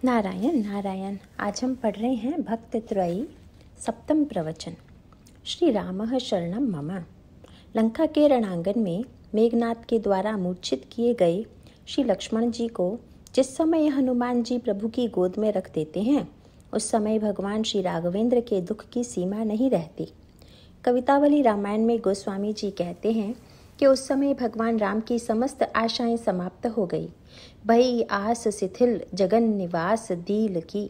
नारायण नारायण। आज हम पढ़ रहे हैं भक्त त्रयी सप्तम प्रवचन। श्री रामः शरणं मम। लंका के रणांगन में मेघनाद के द्वारा मूर्छित किए गए श्री लक्ष्मण जी को जिस समय हनुमान जी प्रभु की गोद में रख देते हैं, उस समय भगवान श्री राघवेंद्र के दुख की सीमा नहीं रहती। कवितावली रामायण में गोस्वामी जी कहते हैं कि उस समय भगवान राम की समस्त आशाएं समाप्त हो गई। भई आस शिथिल जगन निवास दील की।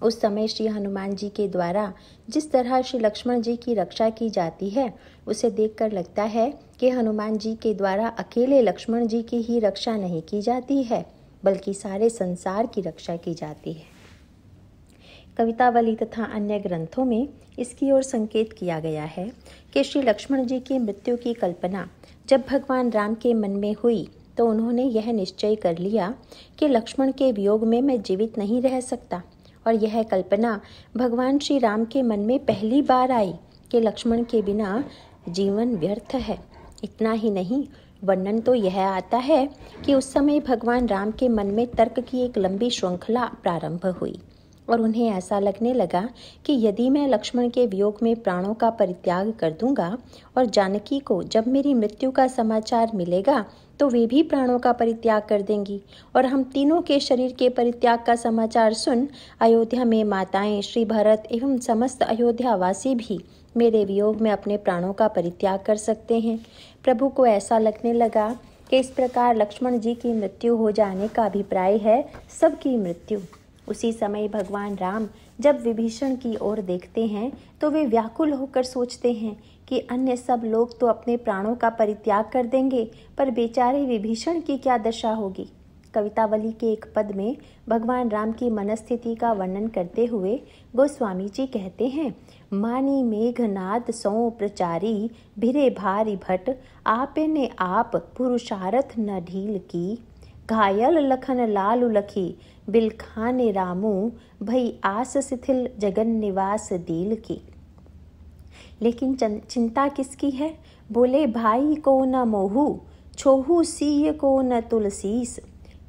उस समय श्री हनुमान जी के द्वारा जिस तरह श्री लक्ष्मण जी की रक्षा की जाती है, उसे देखकर लगता है कि हनुमान जी के द्वारा अकेले लक्ष्मण जी की ही रक्षा नहीं की जाती है, बल्कि सारे संसार की रक्षा की जाती है। कवितावली तथा अन्य ग्रंथों में इसकी ओर संकेत किया गया है कि श्री लक्ष्मण जी की मृत्यु की कल्पना जब भगवान राम के मन में हुई तो उन्होंने यह निश्चय कर लिया कि लक्ष्मण के वियोग में मैं जीवित नहीं रह सकता, और यह कल्पना भगवान श्री राम के मन में पहली बार आई कि लक्ष्मण के बिना जीवन व्यर्थ है। इतना ही नहीं, वर्णन तो यह आता है कि उस समय भगवान राम के मन में तर्क की एक लंबी श्रृंखला प्रारंभ हुई और उन्हें ऐसा लगने लगा कि यदि मैं लक्ष्मण के वियोग में प्राणों का परित्याग कर दूंगा और जानकी को जब मेरी मृत्यु का समाचार मिलेगा तो वे भी प्राणों का परित्याग कर देंगी, और हम तीनों के शरीर के परित्याग का समाचार सुन अयोध्या में माताएं, श्री भरत एवं समस्त अयोध्यावासी भी मेरे वियोग में अपने प्राणों का परित्याग कर सकते हैं। प्रभु को ऐसा लगने लगा कि इस प्रकार लक्ष्मण जी की मृत्यु हो जाने का अभिप्राय है सबकी मृत्यु। उसी समय भगवान राम जब विभीषण की ओर देखते हैं तो वे व्याकुल होकर सोचते हैं कि अन्य सब लोग तो अपने प्राणों का परित्याग कर देंगे, पर बेचारे विभीषण की क्या दशा होगी। कवितावली के एक पद में भगवान राम की मनस्थिति का वर्णन करते हुए गोस्वामी जी कहते हैं, मानी मेघनाद सौ प्रचारी भिरे भारी भट आपे ने आप पुरुषारथ न ढील की। घायल लखन लालु लखी बिलखाने रामू भई आस शिथिल जगन निवास दील की। लेकिन चिंता किसकी है? बोले भाई को न मोहू छोहू सीय को न तुलसीस।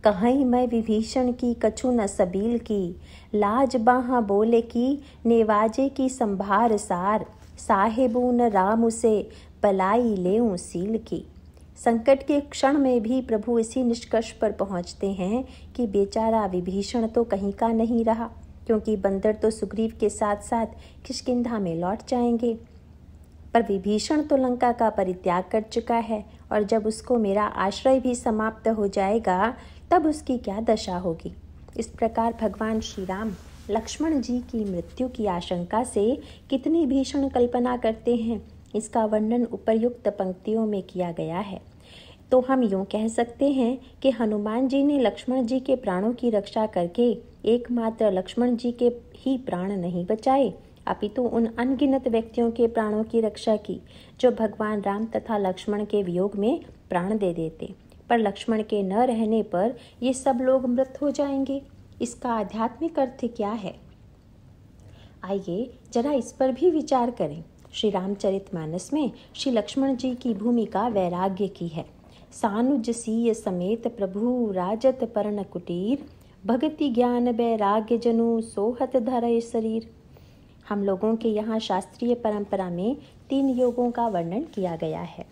कहीं मैं विभीषण की कछु न सबील की। लाज बाहा बोले की नेवाजे की संभार सार। साहेबू न राम उसे पलाई लेऊं सील की। संकट के क्षण में भी प्रभु इसी निष्कर्ष पर पहुंचते हैं कि बेचारा विभीषण तो कहीं का नहीं रहा, क्योंकि बंदर तो सुग्रीव के साथ साथ किष्किंधा में लौट जाएंगे, पर विभीषण तो लंका का परित्याग कर चुका है, और जब उसको मेरा आश्रय भी समाप्त हो जाएगा तब उसकी क्या दशा होगी। इस प्रकार भगवान श्री राम लक्ष्मण जी की मृत्यु की आशंका से कितनी भीषण कल्पना करते हैं, इसका वर्णन उपर्युक्त पंक्तियों में किया गया है। तो हम यूँ कह सकते हैं कि हनुमान जी ने लक्ष्मण जी के प्राणों की रक्षा करके एकमात्र लक्ष्मण जी के ही प्राण नहीं बचाए, अपितु उन अनगिनत व्यक्तियों के प्राणों की रक्षा की जो भगवान राम तथा लक्ष्मण के वियोग में प्राण दे देते, पर लक्ष्मण के न रहने पर ये सब लोग मृत हो जाएंगे। इसका आध्यात्मिक अर्थ क्या है? आइए जरा इस पर भी विचार करें। श्री रामचरितमानस में श्री लक्ष्मण जी की भूमिका वैराग्य की है। सानुज सीय समेत प्रभु राजत परण कुटीर। भक्ति ज्ञान वैराग्य जनु सोहत धरय शरीर। हम लोगों के यहाँ शास्त्रीय परंपरा में 3 योगों का वर्णन किया गया है,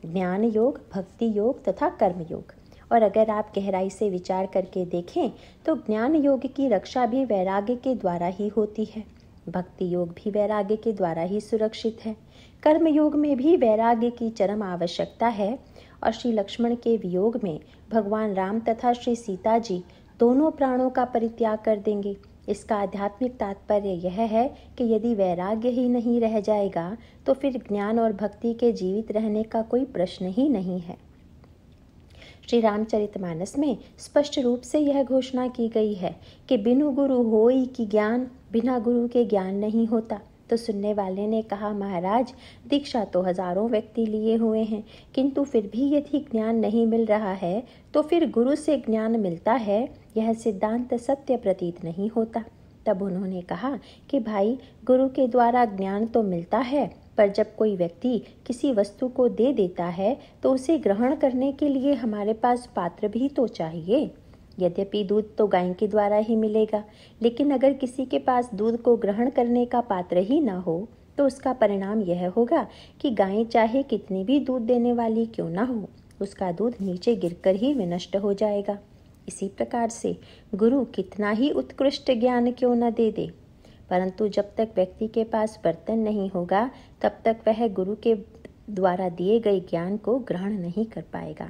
ज्ञान योग, भक्ति योग तथा कर्म योग। और अगर आप गहराई से विचार करके देखें तो ज्ञान योग की रक्षा भी वैराग्य के द्वारा ही होती है, भक्ति योग भी वैराग्य के द्वारा ही सुरक्षित है, कर्म योग में भी वैराग्य की चरम आवश्यकता है। और श्री लक्ष्मण के वियोग में भगवान राम तथा श्री सीता जी दोनों प्राणों का परित्याग कर देंगे। इसका आध्यात्मिक तात्पर्य यह है कि यदि वैराग्य ही नहीं रह जाएगा तो फिर ज्ञान और भक्ति के जीवित रहने का कोई प्रश्न ही नहीं है। श्री रामचरितमानस में स्पष्ट रूप से यह घोषणा की गई है कि बिनु गुरु होई कि ज्ञान, बिना गुरु के ज्ञान नहीं होता। तो सुनने वाले ने कहा, महाराज दीक्षा तो हजारों व्यक्ति लिए हुए हैं, किंतु फिर भी यदि ज्ञान नहीं मिल रहा है तो फिर गुरु से ज्ञान मिलता है, यह सिद्धांत सत्य प्रतीत नहीं होता। तब उन्होंने कहा कि भाई, गुरु के द्वारा ज्ञान तो मिलता है, पर जब कोई व्यक्ति किसी वस्तु को दे देता है तो उसे ग्रहण करने के लिए हमारे पास पात्र भी तो चाहिए। यद्यपि दूध तो गाय के द्वारा ही मिलेगा, लेकिन अगर किसी के पास दूध को ग्रहण करने का पात्र ही न हो तो उसका परिणाम यह होगा कि गाय चाहे कितनी भी दूध देने वाली क्यों न हो, उसका दूध नीचे गिरकर ही विनष्ट हो जाएगा। इसी प्रकार से गुरु कितना ही उत्कृष्ट ज्ञान क्यों न दे दे, परंतु जब तक व्यक्ति के पास बर्तन नहीं होगा तब तक वह गुरु के द्वारा दिए गए ज्ञान को ग्रहण नहीं कर पाएगा।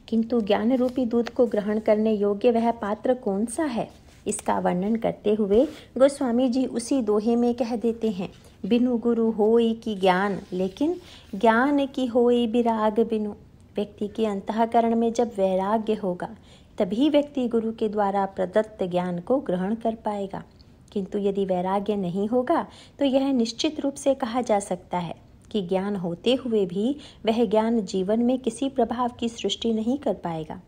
किंतु ज्ञान रूपी दूध को ग्रहण करने योग्य वह पात्र कौन सा है, इसका वर्णन करते हुए गोस्वामी जी उसी दोहे में कह देते हैं, बिनु गुरु होई की ज्ञान, लेकिन ज्ञान की होई विराग बिनु। व्यक्ति के अंतःकरण में जब वैराग्य होगा तभी व्यक्ति गुरु के द्वारा प्रदत्त ज्ञान को ग्रहण कर पाएगा। किंतु यदि वैराग्य नहीं होगा तो यह निश्चित रूप से कहा जा सकता है कि ज्ञान होते हुए भी वह ज्ञान जीवन में किसी प्रभाव की सृष्टि नहीं कर पाएगा।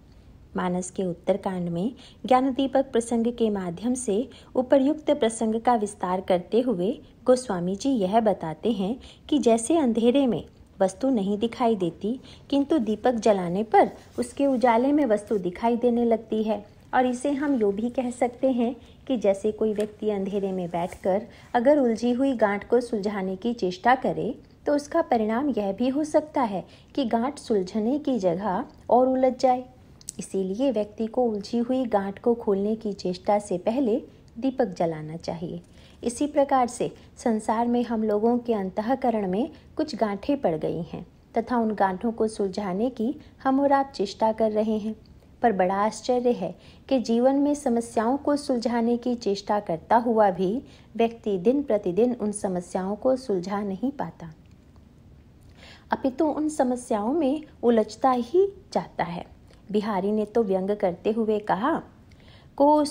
मानस के उत्तरकांड में ज्ञान दीपक प्रसंग के माध्यम से उपर्युक्त प्रसंग का विस्तार करते हुए गोस्वामी जी यह बताते हैं कि जैसे अंधेरे में वस्तु नहीं दिखाई देती, किंतु दीपक जलाने पर उसके उजाले में वस्तु दिखाई देने लगती है। और इसे हम यूँ भी कह सकते हैं कि जैसे कोई व्यक्ति अंधेरे में बैठकर अगर उलझी हुई गांठ को सुलझाने की चेष्टा करे तो उसका परिणाम यह भी हो सकता है कि गांठ सुलझने की जगह और उलझ जाए। इसीलिए व्यक्ति को उलझी हुई गांठ को खोलने की चेष्टा से पहले दीपक जलाना चाहिए। इसी प्रकार से संसार में हम लोगों के अंतःकरण में कुछ गांठें पड़ गई हैं तथा उन गांठों को सुलझाने की हम और आप चेष्टा कर रहे हैं, पर बड़ा आश्चर्य है कि जीवन में समस्याओं को सुलझाने की चेष्टा करता हुआ भी व्यक्ति दिन प्रतिदिन उन समस्याओं को सुलझा नहीं पाता, अपितु उन समस्याओं में उलझता ही जाता है। बिहारी ने तो व्यंग करते हुए कहा, को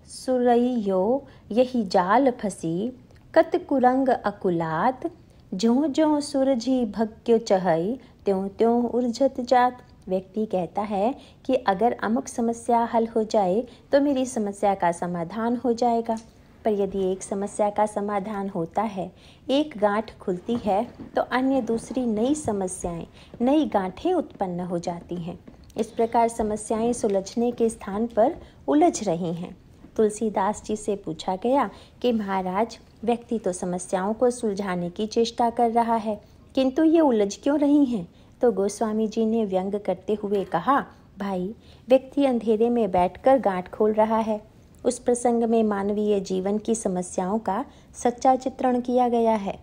सुरैयो यही जाल फंसी, कत कुरंग अकुलात, ज्यों ज्यों सुरझी भग्यो चहई, त्यों त्यों उलझत जात। व्यक्ति कहता है कि अगर अमुक समस्या हल हो जाए तो मेरी समस्या का समाधान हो जाएगा, पर यदि एक समस्या का समाधान होता है, एक गांठ खुलती है, तो अन्य दूसरी नई समस्याएं, नई गांठें उत्पन्न हो जाती हैं। इस प्रकार समस्याएं सुलझने के स्थान पर उलझ रही हैं। तुलसीदास जी से पूछा गया कि महाराज, व्यक्ति तो समस्याओं को सुलझाने की चेष्टा कर रहा है, किंतु ये उलझ क्यों रही हैं? तो गोस्वामी जी ने व्यंग करते हुए कहा, भाई, व्यक्ति अंधेरे में बैठकर गांठ खोल रहा है। उस प्रसंग में मानवीय जीवन की समस्याओं का सच्चा चित्रण किया गया है।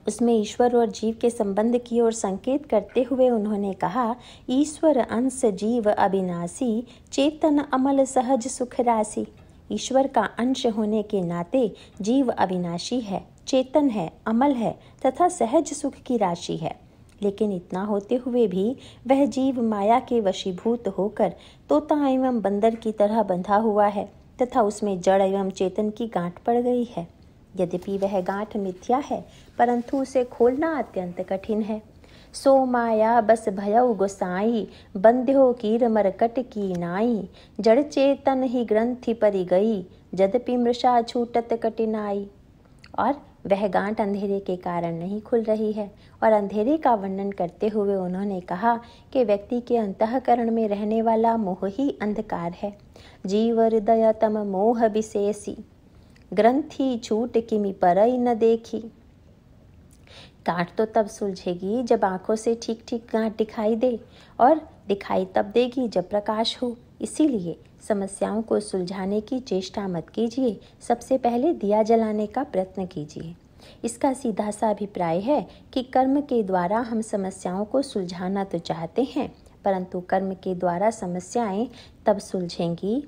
उसमें ईश्वर और जीव के संबंध की ओर संकेत करते हुए उन्होंने कहा, ईश्वर अंश जीव अविनाशी, चेतन अमल सहज सुख राशि। ईश्वर का अंश होने के नाते जीव अविनाशी है, चेतन है, अमल है तथा सहज सुख की राशि है। लेकिन इतना होते हुए भी वह जीव माया के वशीभूत होकर तोता एवं बंदर की तरह बंधा हुआ है तथा उसमें जड़ एवं चेतन की गांठ पड़ गई है। यद्यपि वह गांठ मिथ्या है, परंतु उसे खोलना अत्यंत कठिन है। सो माया बस भयउ गोसाई, बंध्यो कीर मरकट की नाई, जड़ चेतन ही ग्रंथि परि गई, यद्यपि मृषा छूटत कठिनाई। और वह गांठ अंधेरे के कारण नहीं खुल रही है। और अंधेरे का वर्णन करते हुए उन्होंने कहा कि व्यक्ति के अंतःकरण में रहने वाला मोह ही अंधकार है। जीव हृदय तम मोह विशेषी, ग्रंथि छूट किमि परई न देखी। गांठ तो तब सुलझेगी जब आंखों से ठीक ठीक गांठ दिखाई दे, और दिखाई तब देगी जब प्रकाश हो। इसीलिए समस्याओं को सुलझाने की चेष्टा मत कीजिए, सबसे पहले दिया जलाने का प्रयत्न कीजिए। इसका सीधा सा अभिप्राय है कि कर्म के द्वारा हम समस्याओं को सुलझाना तो चाहते हैं, परंतु कर्म के द्वारा समस्याएं तब सुलझेंगी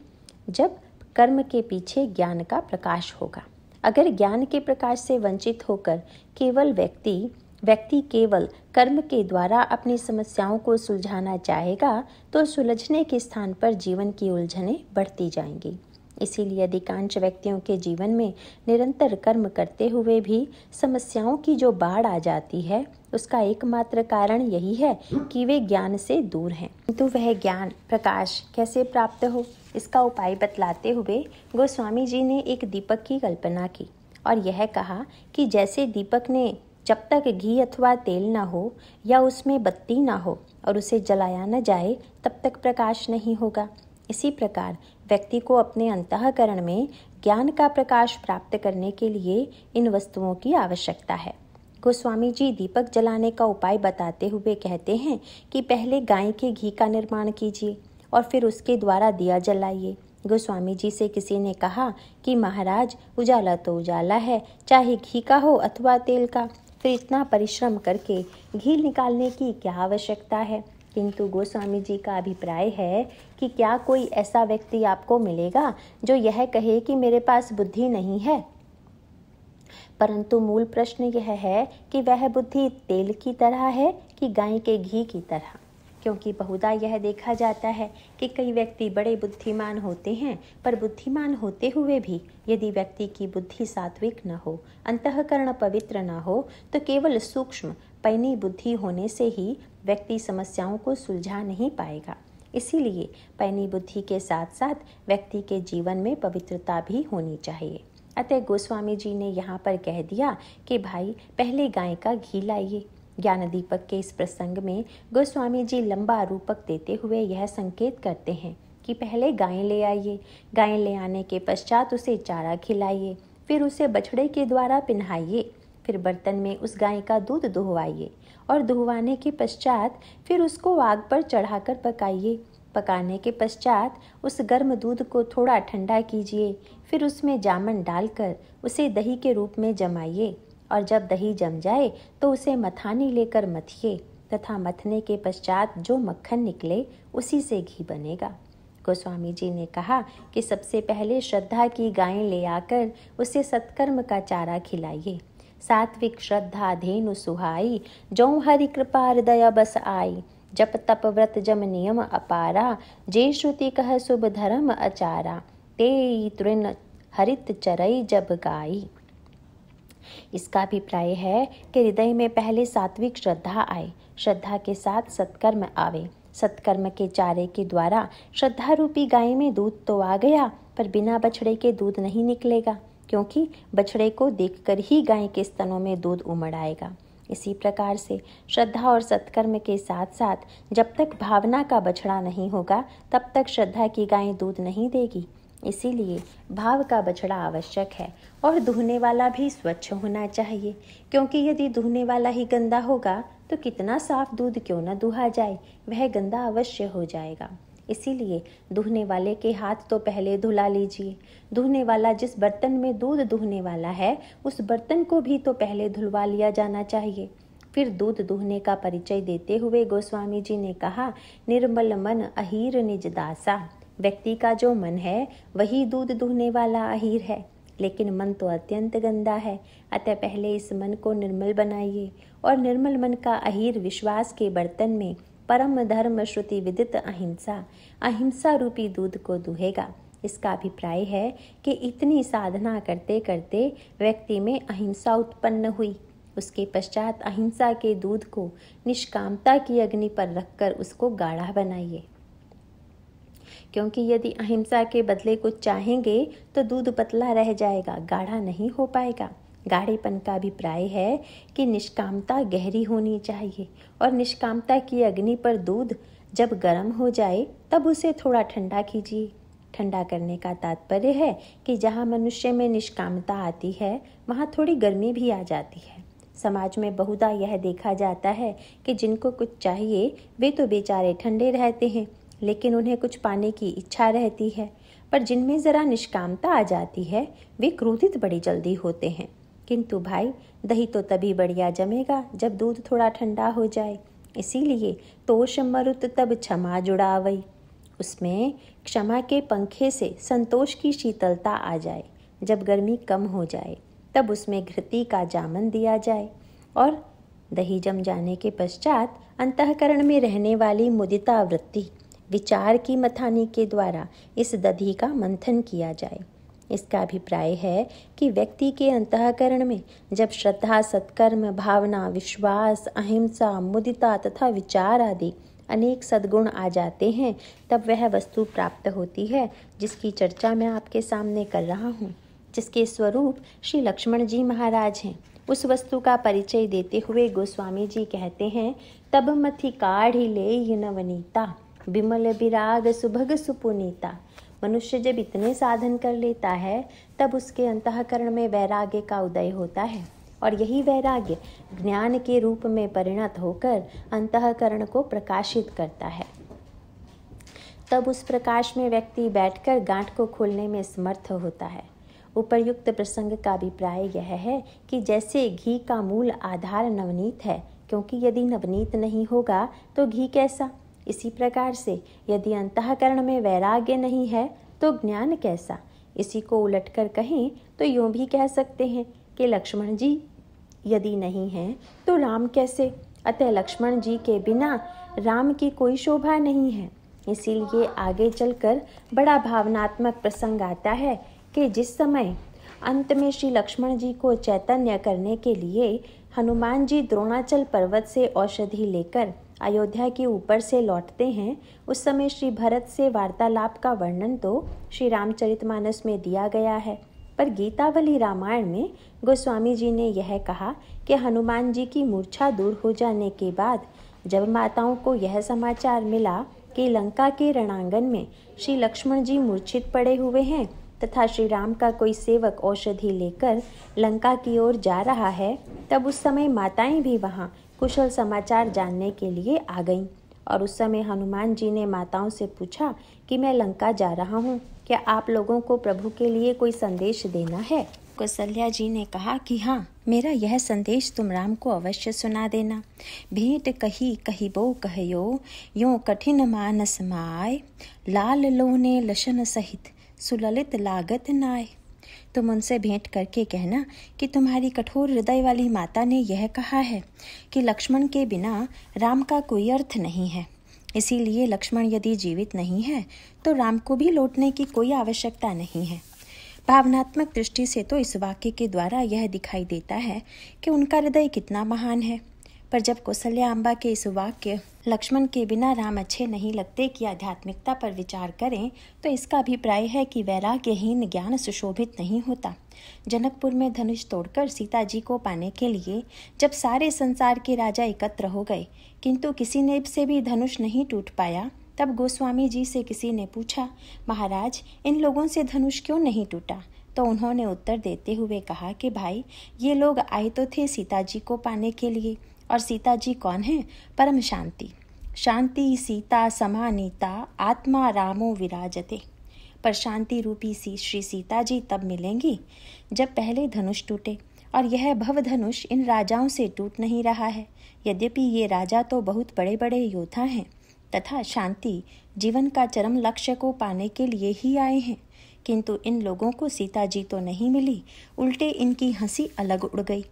जब कर्म के पीछे ज्ञान का प्रकाश होगा। अगर ज्ञान के प्रकाश से वंचित होकर केवल व्यक्ति केवल कर्म के द्वारा अपनी समस्याओं को सुलझाना चाहेगा तो सुलझने के स्थान पर जीवन की उलझनें बढ़ती जाएंगी। इसीलिए अधिकांश व्यक्तियों के जीवन में निरंतर कर्म करते हुए भी समस्याओं की जो बाढ़ आ जाती है, उसका एकमात्र कारण यही है कि वे ज्ञान से दूर हैं। किंतु वह ज्ञान प्रकाश कैसे प्राप्त हो, इसका उपाय बतलाते हुए गोस्वामी जी ने एक दीपक की कल्पना की और यह कहा कि जैसे दीपक ने जब तक घी अथवा तेल न हो या उसमें बत्ती न हो और उसे जलाया न जाए तब तक प्रकाश नहीं होगा। इसी प्रकार व्यक्ति को अपने अंतःकरण में ज्ञान का प्रकाश प्राप्त करने के लिए इन वस्तुओं की आवश्यकता है। गोस्वामी जी दीपक जलाने का उपाय बताते हुए कहते हैं कि पहले गाय के घी का निर्माण कीजिए और फिर उसके द्वारा दिया जलाइए। गोस्वामी जी से किसी ने कहा कि महाराज, उजाला तो उजाला है, चाहे घी का हो अथवा तेल का, फिर इतना परिश्रम करके घी निकालने की क्या आवश्यकता है। किंतु गोस्वामी जी का अभिप्राय है कि क्या कोई ऐसा व्यक्ति आपको मिलेगा जो यह कहे कि मेरे पास बुद्धि नहीं है। परंतु मूल प्रश्न यह है कि वह बुद्धि तेल की तरह है कि गाय के घी की तरह। क्योंकि बहुधा यह देखा जाता है कि कई व्यक्ति बड़े बुद्धिमान होते हैं, पर बुद्धिमान होते हुए भी यदि व्यक्ति की बुद्धि सात्विक न हो, अंतःकरण पवित्र न हो, तो केवल सूक्ष्म पैनी बुद्धि होने से ही व्यक्ति समस्याओं को सुलझा नहीं पाएगा। इसीलिए पैनी बुद्धि के साथ साथ व्यक्ति के जीवन में पवित्रता भी होनी चाहिए। अतः गोस्वामी जी ने यहाँ पर कह दिया कि भाई पहले गाय का घी लाइए। ज्ञान दीपक के इस प्रसंग में गोस्वामी जी लंबा रूपक देते हुए यह संकेत करते हैं कि पहले गाय ले आइए, गाय ले आने के पश्चात उसे चारा खिलाइए, फिर उसे बछड़े के द्वारा पिन्हाइए, फिर बर्तन में उस गाय का दूध दुहवाइए और दुहवाने के पश्चात फिर उसको आग पर चढ़ाकर पकाइए। पकाने के पश्चात उस गर्म दूध को थोड़ा ठंडा कीजिए, फिर उसमें जामन डालकर उसे दही के रूप में जमाइए और जब दही जम जाए तो उसे मथानी लेकर मथिए तथा मथने के पश्चात जो मक्खन निकले उसी से घी बनेगा। गोस्वामी जी ने कहा कि सबसे पहले श्रद्धा की गाय ले आकर उसे सत्कर्म का चारा खिलाइए। सात्विक श्रद्धा धेनु सुहाई, जौ हरि कृपा हृदय बस आई। जप तप व्रत जम नियम अपारा, जे श्रुति कह शुभ धर्म अचारा। ते तृण हरित चरई जब गाई। इसका अभिप्राय है कि हृदय में पहले सात्विक श्रद्धा आए, श्रद्धा के साथ सत्कर्म आवे। सत्कर्म के चारे के द्वारा श्रद्धा रूपी गाय में दूध तो आ गया, पर बिना बछड़े के दूध नहीं निकलेगा, क्योंकि बछड़े को देखकर ही गाय के स्तनों में दूध उमड़ आएगा। इसी प्रकार से श्रद्धा और सत्कर्म के साथ साथ जब तक भावना का बछड़ा नहीं होगा तब तक श्रद्धा की गाय दूध नहीं देगी। इसीलिए भाव का बछड़ा आवश्यक है और दुहने वाला भी स्वच्छ होना चाहिए, क्योंकि यदि दुहने वाला ही गंदा होगा तो कितना साफ दूध क्यों न दुहा जाए, वह गंदा अवश्य हो जाएगा। इसीलिए दुहने वाले के हाथ तो पहले धुला लीजिए। दुहने वाला जिस बर्तन में दूध दुहने वाला है उस बर्तन को भी तो पहले धुलवा लिया जाना चाहिए। फिर दूध दुहने का परिचय देते हुए गोस्वामी जी ने कहा, निर्मल मन अहीर निज दासा। व्यक्ति का जो मन है वही दूध दुहने वाला अहीर है, लेकिन मन तो अत्यंत गंदा है। अतः पहले इस मन को निर्मल बनाइए और निर्मल मन का अहीर विश्वास के बर्तन में परम धर्म श्रुति विदित अहिंसा रूपी दूध को दुहेगा। इसका अभिप्राय है कि इतनी साधना करते करते व्यक्ति में अहिंसा उत्पन्न हुई। उसके पश्चात अहिंसा के दूध को निष्कामता की अग्नि पर रखकर उसको गाढ़ा बनाइए, क्योंकि यदि अहिंसा के बदले कुछ चाहेंगे तो दूध पतला रह जाएगा, गाढ़ा नहीं हो पाएगा। गाढ़ेपन का अभिप्राय है कि निष्कामता गहरी होनी चाहिए और निष्कामता की अग्नि पर दूध जब गर्म हो जाए तब उसे थोड़ा ठंडा कीजिए। ठंडा करने का तात्पर्य है कि जहाँ मनुष्य में निष्कामता आती है वहाँ थोड़ी गर्मी भी आ जाती है। समाज में बहुधा यह देखा जाता है कि जिनको कुछ चाहिए वे तो बेचारे ठंडे रहते हैं, लेकिन उन्हें कुछ पाने की इच्छा रहती है। पर जिनमें ज़रा निष्कामता आ जाती है वे क्रोधित बड़ी जल्दी होते हैं। किंतु भाई, दही तो तभी बढ़िया जमेगा जब दूध थोड़ा ठंडा हो जाए। इसीलिए तोष मरुत तब क्षमा जुड़ावई। उसमें क्षमा के पंखे से संतोष की शीतलता आ जाए। जब गर्मी कम हो जाए तब उसमें घृति का जामन दिया जाए और दही जम जाने के पश्चात अंतःकरण में रहने वाली मुदिता वृत्ति विचार की मथानी के द्वारा इस दधी का मंथन किया जाए। इसका अभिप्राय है कि व्यक्ति के अंतःकरण में जब श्रद्धा, सत्कर्म, भावना, विश्वास, अहिंसा, मुदिता तथा विचार आदि अनेक सद्गुण आ जाते हैं तब वह वस्तु प्राप्त होती है जिसकी चर्चा मैं आपके सामने कर रहा हूँ, जिसके स्वरूप श्री लक्ष्मण जी महाराज हैं। उस वस्तु का परिचय देते हुए गोस्वामी जी कहते हैं, तब मथि काढ़ी ले नवनीता, बिमल विराग सुभग सुपुनीता। मनुष्य जब इतने साधन कर लेता है तब उसके अंतःकरण में वैराग्य का उदय होता है, और यही वैराग्य ज्ञान के रूप में परिणत होकर अंतःकरण को प्रकाशित करता है। तब उस प्रकाश में व्यक्ति बैठकर गांठ को खोलने में समर्थ होता है। उपर्युक्त प्रसंग का अभिप्राय यह है कि जैसे घी का मूल आधार नवनीत है, क्योंकि यदि नवनीत नहीं होगा तो घी कैसा। इसी प्रकार से यदि अंतःकरण में वैराग्य नहीं है तो ज्ञान कैसा। इसी को उलटकर कहें तो यूँ भी कह सकते हैं कि लक्ष्मण जी यदि नहीं हैं तो राम कैसे। अतः लक्ष्मण जी के बिना राम की कोई शोभा नहीं है। इसीलिए आगे चलकर बड़ा भावनात्मक प्रसंग आता है कि जिस समय अंत में श्री लक्ष्मण जी को चैतन्य करने के लिए हनुमान जी द्रोणाचल पर्वत से औषधि लेकर अयोध्या के ऊपर से लौटते हैं, उस समय श्री भरत से वार्तालाप का वर्णन तो श्री रामचरितमानस में दिया गया है, पर गीतावली रामायण में गोस्वामी जी ने यह कहा कि हनुमान जी की मूर्छा दूर हो जाने के बाद जब माताओं को यह समाचार मिला कि लंका के रणांगण में श्री लक्ष्मण जी मूर्छित पड़े हुए हैं तथा श्री राम का कोई सेवक औषधि लेकर लंका की ओर जा रहा है, तब उस समय माताएं भी वहां कुशल समाचार जानने के लिए आ गईं। और उस समय हनुमान जी ने माताओं से पूछा कि मैं लंका जा रहा हूँ, क्या आप लोगों को प्रभु के लिए कोई संदेश देना है। कौशल्या जी ने कहा कि हाँ, मेरा यह संदेश तुम राम को अवश्य सुना देना। भेंट कही कहिबो कहयो, यों कठिन मानस माय, लाल लोने लशन सहित सुललित लागत नाय। तुम उनसे भेंट करके कहना कि तुम्हारी कठोर हृदय वाली माता ने यह कहा है कि लक्ष्मण के बिना राम का कोई अर्थ नहीं है। इसीलिए लक्ष्मण यदि जीवित नहीं है तो राम को भी लौटने की कोई आवश्यकता नहीं है। भावनात्मक दृष्टि से तो इस वाक्य के द्वारा यह दिखाई देता है कि उनका हृदय कितना महान है। पर जब कौशल्या अम्बा के इस वाक्य लक्ष्मण के बिना राम अच्छे नहीं लगते की आध्यात्मिकता पर विचार करें तो इसका अभिप्राय है कि वैराग्यहीन ज्ञान सुशोभित नहीं होता। जनकपुर में धनुष तोड़कर सीता जी को पाने के लिए जब सारे संसार के राजा एकत्र हो गए किंतु किसी ने से भी धनुष नहीं टूट पाया, तब गोस्वामी जी से किसी ने पूछा, महाराज इन लोगों से धनुष क्यों नहीं टूटा। तो उन्होंने उत्तर देते हुए कहा कि भाई, ये लोग आए तो थे सीता जी को पाने के लिए, और सीता जी कौन है, परम शांति। शांति सीता समानीता आत्मा रामो विराजते। पर शांति रूपी श्री सीता जी तब मिलेंगी जब पहले धनुष टूटे, और यह भव धनुष इन राजाओं से टूट नहीं रहा है। यद्यपि ये राजा तो बहुत बड़े बड़े योद्धा हैं तथा शांति जीवन का चरम लक्ष्य को पाने के लिए ही आए हैं, किंतु इन लोगों को सीता जी तो नहीं मिली, उल्टे इनकी हंसी अलग उड़ गई।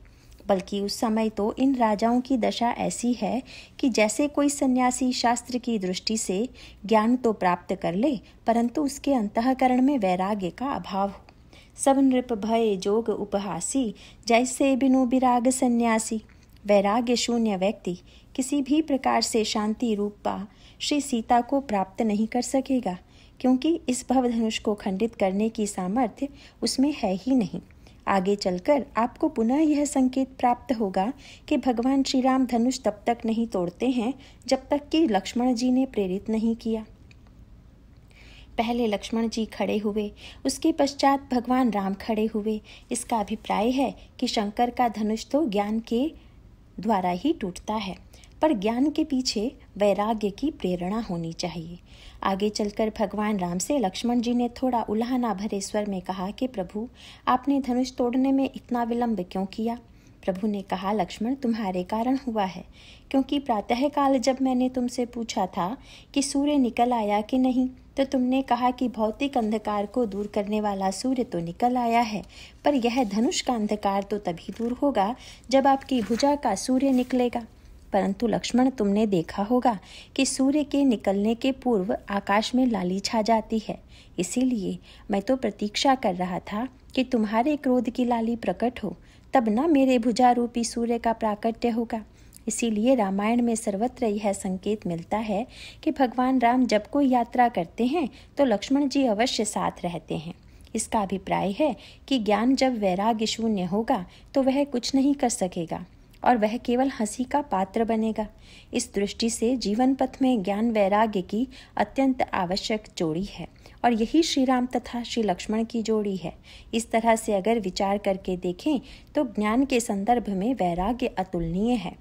बल्कि उस समय तो इन राजाओं की दशा ऐसी है कि जैसे कोई सन्यासी शास्त्र की दृष्टि से ज्ञान तो प्राप्त कर ले परंतु उसके अंतःकरण में वैराग्य का अभाव हो। सब नृप भय जोग उपहासी, जैसे बिनु विराग सन्यासी। वैराग्य शून्य व्यक्ति किसी भी प्रकार से शांति रूपा श्री सीता को प्राप्त नहीं कर सकेगा, क्योंकि इस भवधनुष को खंडित करने की सामर्थ्य उसमें है ही नहीं। आगे चलकर आपको पुनः यह संकेत प्राप्त होगा कि भगवान श्री राम धनुष तब तक नहीं तोड़ते हैं जब तक कि लक्ष्मण जी ने प्रेरित नहीं किया। पहले लक्ष्मण जी खड़े हुए, उसके पश्चात भगवान राम खड़े हुए। इसका अभिप्राय है कि शंकर का धनुष तो ज्ञान के द्वारा ही टूटता है, पर ज्ञान के पीछे वैराग्य की प्रेरणा होनी चाहिए। आगे चलकर भगवान राम से लक्ष्मण जी ने थोड़ा उल्हाना भरे स्वर में कहा कि प्रभु, आपने धनुष तोड़ने में इतना विलंब क्यों किया। प्रभु ने कहा, लक्ष्मण तुम्हारे कारण हुआ है, क्योंकि प्रातःकाल जब मैंने तुमसे पूछा था कि सूर्य निकल आया कि नहीं, तो तुमने कहा कि भौतिक अंधकार को दूर करने वाला सूर्य तो निकल आया है, पर यह धनुष का अंधकार तो तभी दूर होगा जब आपकी भुजा का सूर्य निकलेगा। परंतु लक्ष्मण, तुमने देखा होगा कि सूर्य के निकलने के पूर्व आकाश में लाली छा जाती है। इसीलिए मैं तो प्रतीक्षा कर रहा था कि तुम्हारे क्रोध की लाली प्रकट हो, तब न मेरे भुजा रूपी सूर्य का प्राकट्य होगा। इसीलिए रामायण में सर्वत्र यह संकेत मिलता है कि भगवान राम जब कोई यात्रा करते हैं तो लक्ष्मण जी अवश्य साथ रहते हैं, इसका अभिप्राय है कि ज्ञान जब वैराग्य शून्य होगा तो वह कुछ नहीं कर सकेगा और वह केवल हंसी का पात्र बनेगा। इस दृष्टि से जीवन पथ में ज्ञान वैराग्य की अत्यंत आवश्यक जोड़ी है और यही श्री राम तथा श्री लक्ष्मण की जोड़ी है। इस तरह से अगर विचार करके देखें तो ज्ञान के संदर्भ में वैराग्य अतुलनीय है।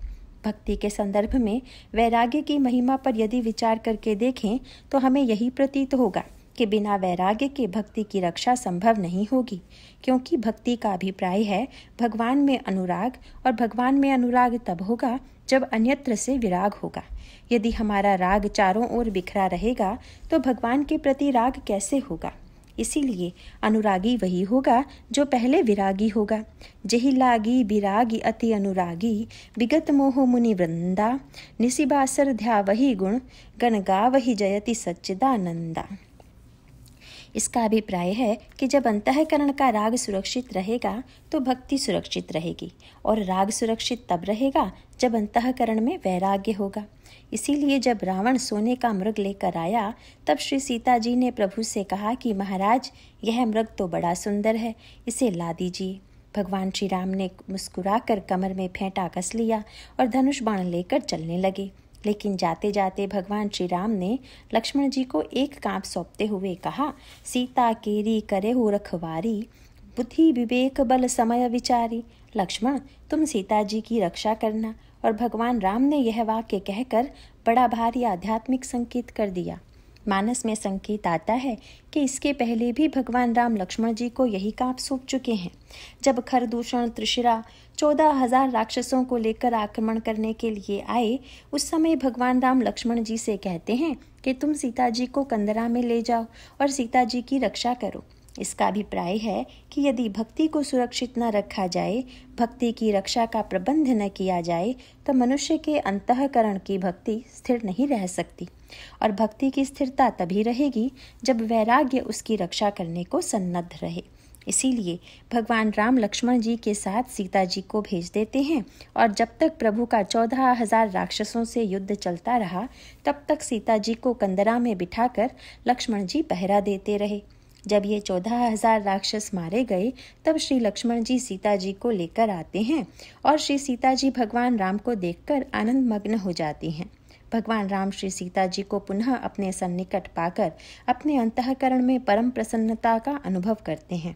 भक्ति के संदर्भ में वैराग्य की महिमा पर यदि विचार करके देखें तो हमें यही प्रतीत होगा कि बिना वैराग्य के भक्ति की रक्षा संभव नहीं होगी, क्योंकि भक्ति का अभिप्राय है भगवान में अनुराग, और भगवान में अनुराग तब होगा जब अन्यत्र से विराग होगा। यदि हमारा राग चारों ओर बिखरा रहेगा तो भगवान के प्रति राग कैसे होगा। इसीलिए अनुरागी वही होगा जो पहले विरागी होगा। जही लागी विरागी अति अनुरागी, विगत मोह मुनि वृंदा, निशिबासर ध्या वही गुण, गण गा वही जयति सच्चिदानंदा। इसका अभिप्राय है कि जब अंतःकरण का राग सुरक्षित रहेगा तो भक्ति सुरक्षित रहेगी, और राग सुरक्षित तब रहेगा जब अंतःकरण में वैराग्य होगा। इसीलिए जब रावण सोने का मृग लेकर आया तब श्री सीता जी ने प्रभु से कहा कि महाराज, यह मृग तो बड़ा सुंदर है, इसे ला दीजिए। भगवान श्री राम ने मुस्कुराकर कमर में फेंटा कस लिया और धनुष बाण लेकर चलने लगे। लेकिन जाते जाते भगवान श्री राम ने लक्ष्मण जी को एक काम सौंपते हुए कहा, सीता केरी करे हो रखवारी, बुद्धि विवेक बल समय विचारी। लक्ष्मण, तुम सीता जी की रक्षा करना। और भगवान राम ने यह वाक्य कहकर बड़ा भारी आध्यात्मिक संकेत कर दिया। मानस में संकेत आता है कि इसके पहले भी भगवान राम लक्ष्मण जी को यही काम सौंप चुके हैं। जब खरदूषण त्रिशिरा 14,000 राक्षसों को लेकर आक्रमण करने के लिए आए, उस समय भगवान राम लक्ष्मण जी से कहते हैं कि तुम सीता जी को कंदरा में ले जाओ और सीता जी की रक्षा करो। इसका अभिप्राय है कि यदि भक्ति को सुरक्षित न रखा जाए, भक्ति की रक्षा का प्रबंध न किया जाए, तो मनुष्य के अंतःकरण की भक्ति स्थिर नहीं रह सकती। और भक्ति की स्थिरता तभी रहेगी जब वैराग्य उसकी रक्षा करने को सन्नद्ध रहे। इसीलिए भगवान राम लक्ष्मण जी के साथ सीता जी को भेज देते हैं, और जब तक प्रभु का 14,000 राक्षसों से युद्ध चलता रहा तब तक सीता जी को कंदरा में बिठाकर लक्ष्मण जी पहरा देते रहे। जब ये 14,000 राक्षस मारे गए तब श्री लक्ष्मण जी सीता जी को लेकर आते हैं और श्री सीता जी भगवान राम को देखकर आनंद मग्न हो जाती हैं। भगवान राम श्री सीता जी को पुनः अपने सन्निकट पाकर अपने अंतःकरण में परम प्रसन्नता का अनुभव करते हैं।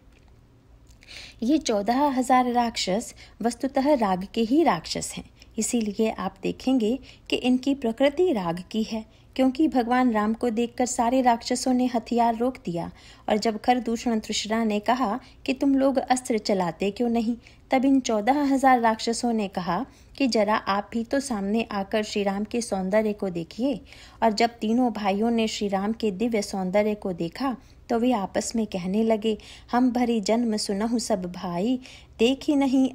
ये 14,000 राक्षस वस्तुतः राग के ही राक्षस हैं। इसीलिए आप देखेंगे कि इनकी प्रकृति राग की है, क्योंकि भगवान राम को देखकर सारे राक्षसों ने हथियार रोक दिया। और जब खरदूषण त्रिशिरा ने कहा कि तुम लोग अस्त्र चलाते क्यों नहीं, तब इन 14,000 राक्षसों ने कहा कि जरा आप भी तो सामने आकर श्री राम के सौंदर्य को देखिए। और जब तीनों भाइयों ने श्री राम के दिव्य सौंदर्य को देखा तो वे आपस में कहने लगे, हम भरी जन्म सुनहु सब भाई, देखी नहीं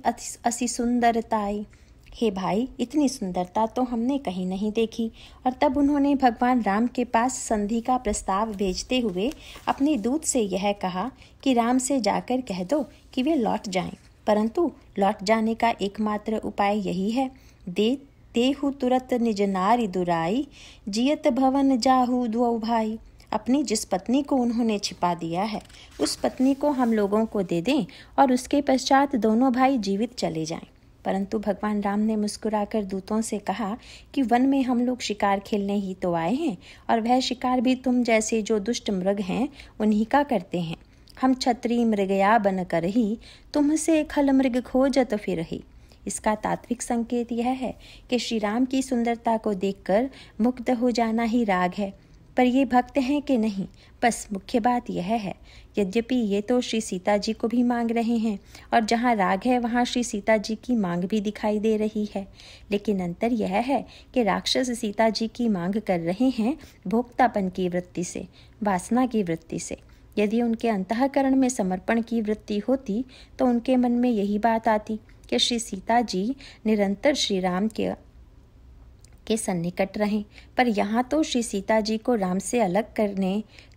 असी सुंदरताई। हे भाई, इतनी सुंदरता तो हमने कहीं नहीं देखी। और तब उन्होंने भगवान राम के पास संधि का प्रस्ताव भेजते हुए अपने दूत से यह कहा कि राम से जाकर कह दो कि वे लौट जाएं, परंतु लौट जाने का एकमात्र उपाय यही है, देहु तुरत निज नारी दुराई, जियत भवन जाहु दुऔ भाई। अपनी जिस पत्नी को उन्होंने छिपा दिया है उस पत्नी को हम लोगों को दे दें और उसके पश्चात दोनों भाई जीवित चले जाएं। परंतु भगवान राम ने मुस्कुराकर दूतों से कहा कि वन में हम लोग शिकार खेलने ही तो आए हैं, और वह शिकार भी तुम जैसे जो दुष्ट मृग हैं उन्हीं का करते हैं। हम छत्री मृगया बन कर ही, तुमसे खल मृग खोजत फिरहि। इसका तात्विक संकेत यह है कि श्री राम की सुंदरता को देखकर मुग्ध हो जाना ही राग है। पर ये भक्त हैं कि नहीं, बस मुख्य बात यह है। यद्यपि ये तो श्री सीता जी को भी मांग रहे हैं, और जहाँ राग है वहाँ श्री सीता जी की मांग भी दिखाई दे रही है, लेकिन अंतर यह है कि राक्षस सीता जी की मांग कर रहे हैं भोक्तापन की वृत्ति से, वासना की वृत्ति से। यदि उनके अंतःकरण में समर्पण की वृत्ति होती तो उनके मन में यही बात आती कि श्री सीता जी निरंतर श्री राम के सन्निकट रहें। पर यहाँ तो श्री सीता जी को राम से अलग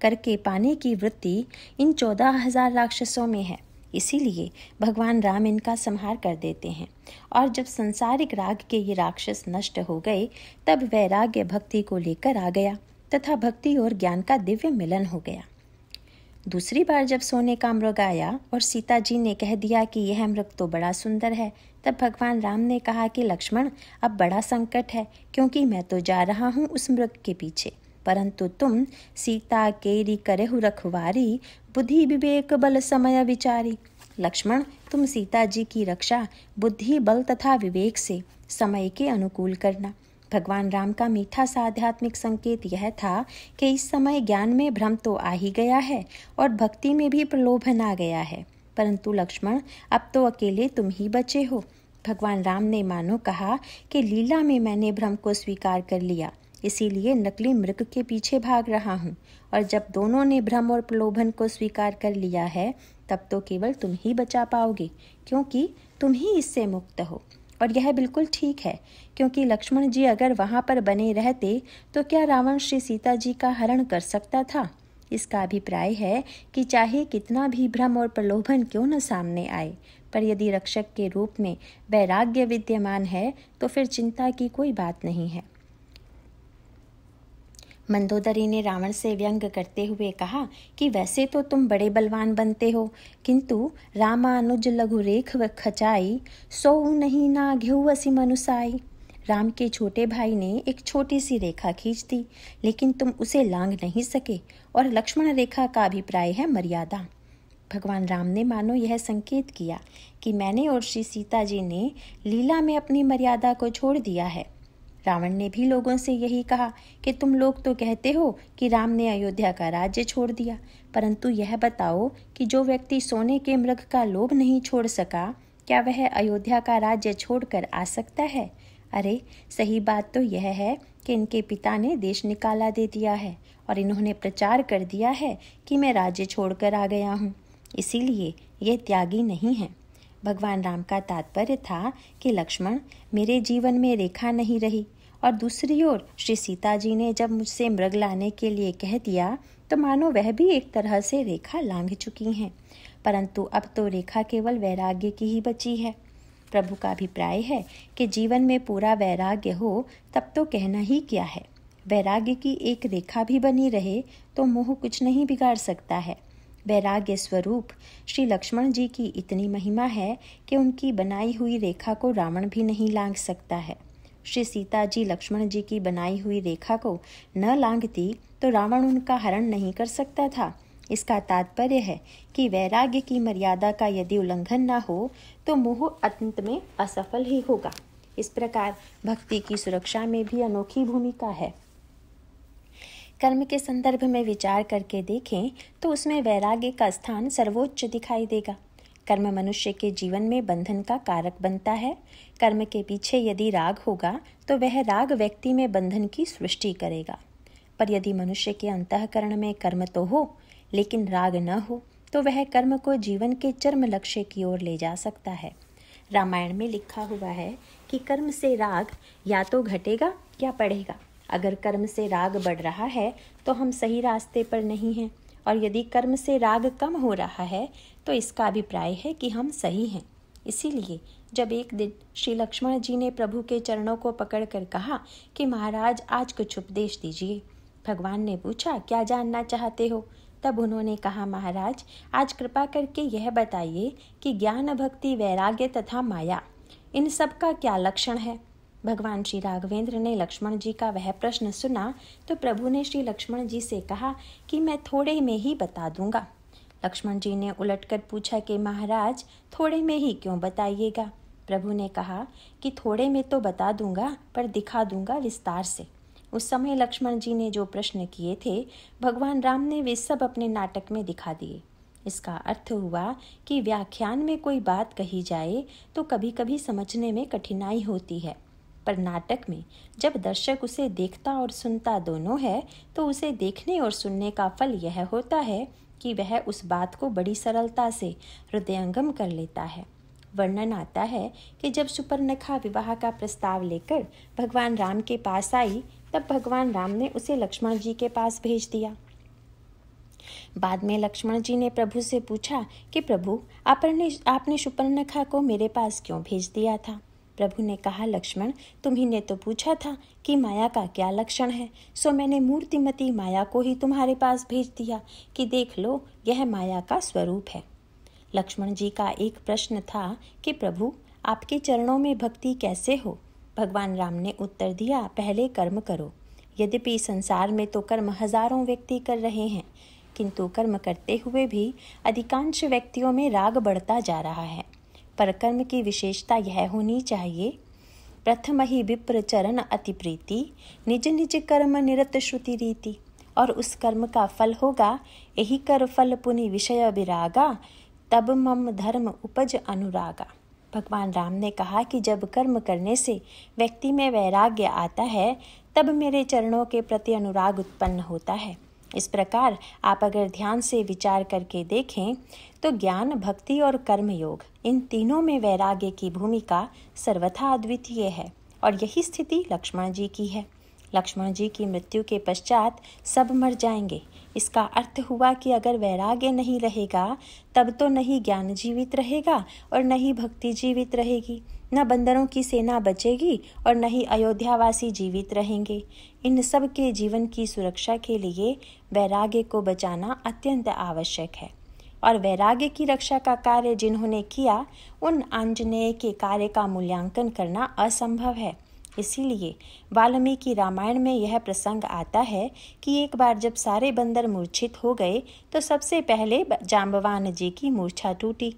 करके पाने की वृत्ति इन 14,000 राक्षसों में है। इसीलिए भगवान राम इनका संहार कर देते हैं, और जब संसारिक राग के ये राक्षस नष्ट हो गए तब वैराग्य भक्ति को लेकर आ गया तथा भक्ति और ज्ञान का दिव्य मिलन हो गया। दूसरी बार जब सोने का मृग आया और सीता जी ने कह दिया कि यह मृग तो बड़ा सुंदर है, तब भगवान राम ने कहा कि लक्ष्मण, अब बड़ा संकट है, क्योंकि मैं तो जा रहा हूँ उस मृग के पीछे, परंतु तुम सीता केरी करहु रखवारी, बुद्धि विवेक बल समय विचारी। लक्ष्मण, तुम सीता जी की रक्षा बुद्धि बल तथा विवेक से समय के अनुकूल करना। भगवान राम का मीठा सा आध्यात्मिक संकेत यह था कि इस समय ज्ञान में भ्रम तो आ ही गया है और भक्ति में भी प्रलोभन आ गया है, परंतु लक्ष्मण, अब तो अकेले तुम ही बचे हो। भगवान राम ने मानो कहा कि लीला में मैंने भ्रम को स्वीकार कर लिया, इसीलिए नकली मृग के पीछे भाग रहा हूँ, और जब दोनों ने भ्रम और प्रलोभन को स्वीकार कर लिया है, तब तो केवल तुम ही बचा पाओगे, क्योंकि तुम ही इससे मुक्त हो। और यह बिल्कुल ठीक है, क्योंकि लक्ष्मण जी अगर वहाँ पर बने रहते तो क्या रावण श्री सीता जी का हरण कर सकता था। इसका अभिप्राय है कि चाहे कितना भी भ्रम और प्रलोभन क्यों न सामने आए, पर यदि रक्षक के रूप में वैराग्य विद्यमान है तो फिर चिंता की कोई बात नहीं है। मंदोदरी ने रावण से व्यंग करते हुए कहा कि वैसे तो तुम बड़े बलवान बनते हो, किंतु रामानुज लघु रेख खचाई, सो नहीं ना घेऊ असी मनुसाई। राम के छोटे भाई ने एक छोटी सी रेखा खींच दी, लेकिन तुम उसे लांघ नहीं सके, और लक्ष्मण रेखा का अभिप्राय है मर्यादा। भगवान राम ने मानो यह संकेत किया कि मैंने और श्री सीता जी ने लीला में अपनी मर्यादा को छोड़ दिया है। रावण ने भी लोगों से यही कहा कि तुम लोग तो कहते हो कि राम ने अयोध्या का राज्य छोड़ दिया, परंतु यह बताओ कि जो व्यक्ति सोने के मृग का लोभ नहीं छोड़ सका, क्या वह अयोध्या का राज्य छोड़कर आ सकता है? अरे, सही बात तो यह है कि इनके पिता ने देश निकाला दे दिया है और इन्होंने प्रचार कर दिया है कि मैं राज्य छोड़कर आ गया हूँ, इसीलिए ये त्यागी नहीं है। भगवान राम का तात्पर्य था कि लक्ष्मण, मेरे जीवन में रेखा नहीं रही, और दूसरी ओर श्री सीता जी ने जब मुझसे मृग लाने के लिए कह दिया तो मानो वह भी एक तरह से रेखा लांघ चुकी हैं, परंतु अब तो रेखा केवल वैराग्य की ही बची है। प्रभु का अभिप्राय है कि जीवन में पूरा वैराग्य हो तब तो कहना ही क्या है। वैराग्य की एक रेखा भी बनी रहे तो मोह कुछ नहीं बिगाड़ सकता है। वैराग्य स्वरूप श्री लक्ष्मण जी की इतनी महिमा है कि उनकी बनाई हुई रेखा को रावण भी नहीं लांघ सकता है। श्री सीता जी लक्ष्मण जी की बनाई हुई रेखा को न लांघती तो रावण उनका हरण नहीं कर सकता था। इसका तात्पर्य है कि वैराग्य की मर्यादा का यदि उल्लंघन न हो तो मोह अंत में असफल ही होगा। इस प्रकार भक्ति की सुरक्षा में भी अनोखी भूमिका है। कर्म के संदर्भ में विचार करके देखें तो उसमें वैराग्य का स्थान सर्वोच्च दिखाई देगा। कर्म मनुष्य के जीवन में बंधन का कारक बनता है। कर्म के पीछे यदि राग होगा तो वह राग व्यक्ति में बंधन की सृष्टि करेगा, पर यदि मनुष्य के अंतःकरण में कर्म तो हो लेकिन राग न हो तो वह कर्म को जीवन के चरम लक्ष्य की ओर ले जा सकता है। रामायण में लिखा हुआ है कि कर्म से राग या तो घटेगा या बढ़ेगा। अगर कर्म से राग बढ़ रहा है तो हम सही रास्ते पर नहीं हैं, और यदि कर्म से राग कम हो रहा है तो इसका अभिप्राय है कि हम सही हैं। इसीलिए जब एक दिन श्री लक्ष्मण जी ने प्रभु के चरणों को पकड़कर कहा कि महाराज आज कुछ उपदेश दीजिए, भगवान ने पूछा क्या जानना चाहते हो? तब उन्होंने कहा महाराज आज कृपा करके यह बताइए कि ज्ञान भक्ति वैराग्य तथा माया इन सब का क्या लक्षण है। भगवान श्री राघवेंद्र ने लक्ष्मण जी का वह प्रश्न सुना तो प्रभु ने श्री लक्ष्मण जी से कहा कि मैं थोड़े में ही बता दूंगा। लक्ष्मण जी ने उलटकर पूछा कि महाराज थोड़े में ही क्यों बताइएगा? प्रभु ने कहा कि थोड़े में तो बता दूंगा पर दिखा दूंगा विस्तार से। उस समय लक्ष्मण जी ने जो प्रश्न किए थे भगवान राम ने वे सब अपने नाटक में दिखा दिए। इसका अर्थ हुआ कि व्याख्यान में कोई बात कही जाए तो कभी कभी समझने में कठिनाई होती है, पर नाटक में जब दर्शक उसे देखता और सुनता दोनों है तो उसे देखने और सुनने का फल यह होता है कि वह उस बात को बड़ी सरलता से हृदयंगम कर लेता है। वर्णन आता है कि जब सुपर्णखा विवाह का प्रस्ताव लेकर भगवान राम के पास आई तब भगवान राम ने उसे लक्ष्मण जी के पास भेज दिया। बाद में लक्ष्मण जी ने प्रभु से पूछा कि प्रभु आपने सुपर्णखा को मेरे पास क्यों भेज दिया था? प्रभु ने कहा, लक्ष्मण, तुम्ही ने तो पूछा था कि माया का क्या लक्षण है, सो मैंने मूर्तिमती माया को ही तुम्हारे पास भेज दिया कि देख लो, यह माया का स्वरूप है। लक्ष्मण जी का एक प्रश्न था कि प्रभु, आपके चरणों में भक्ति कैसे हो? भगवान राम ने उत्तर दिया, पहले कर्म करो। यद्यपि संसार में तो कर्म हजारों व्यक्ति कर रहे हैं, किंतु कर्म करते हुए भी अधिकांश व्यक्तियों में राग बढ़ता जा रहा है। पर कर्म की विशेषता यह होनी चाहिए, प्रथम ही विप्र चरण अति प्रीति, निज निज कर्म निरत श्रुति रीति। और उस कर्म का फल होगा, यही कर फल पुनि विषय विरागा, तब मम धर्म उपज अनुरागा। भगवान राम ने कहा कि जब कर्म करने से व्यक्ति में वैराग्य आता है, तब मेरे चरणों के प्रति अनुराग उत्पन्न होता है। इस प्रकार आप अगर ध्यान से विचार करके देखें तो ज्ञान, भक्ति और कर्म योग, इन तीनों में वैराग्य की भूमिका सर्वथा अद्वितीय है। और यही स्थिति लक्ष्मण जी की है। लक्ष्मण जी की मृत्यु के पश्चात सब मर जाएंगे। इसका अर्थ हुआ कि अगर वैराग्य नहीं रहेगा, तब तो नहीं ज्ञान जीवित रहेगा और न ही भक्ति जीवित रहेगी, न बंदरों की सेना बचेगी और न ही अयोध्यावासी जीवित रहेंगे। इन सब के जीवन की सुरक्षा के लिए वैराग्य को बचाना अत्यंत आवश्यक है। और वैराग्य की रक्षा का कार्य जिन्होंने किया, उन आंजनेय के कार्य का मूल्यांकन करना असंभव है। इसीलिए वाल्मीकि रामायण में यह प्रसंग आता है कि एक बार जब सारे बंदर मूर्छित हो गए तो सबसे पहले जाम्बवान जी की मूर्छा टूटी।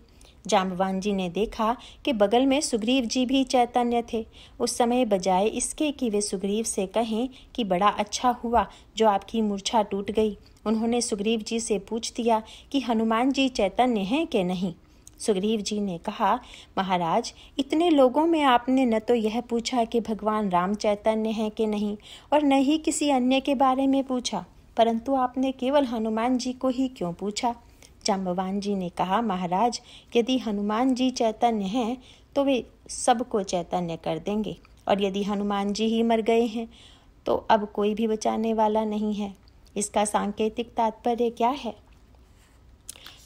जाम्बवान जी ने देखा कि बगल में सुग्रीव जी भी चैतन्य थे। उस समय बजाय इसके कि वे सुग्रीव से कहें कि बड़ा अच्छा हुआ जो आपकी मूर्छा टूट गई, उन्होंने सुग्रीव जी से पूछ दिया कि हनुमान जी चैतन्य हैं कि नहीं। सुग्रीव जी ने कहा, महाराज, इतने लोगों में आपने न तो यह पूछा कि भगवान राम चैतन्य हैं कि नहीं और न ही किसी अन्य के बारे में पूछा, परंतु आपने केवल हनुमान जी को ही क्यों पूछा? जाम्बवान जी ने कहा, महाराज, यदि हनुमान जी चैतन्य हैं तो वे सबको चैतन्य कर देंगे, और यदि हनुमान जी ही मर गए हैं तो अब कोई भी बचाने वाला नहीं है। इसका सांकेतिक तात्पर्य क्या है?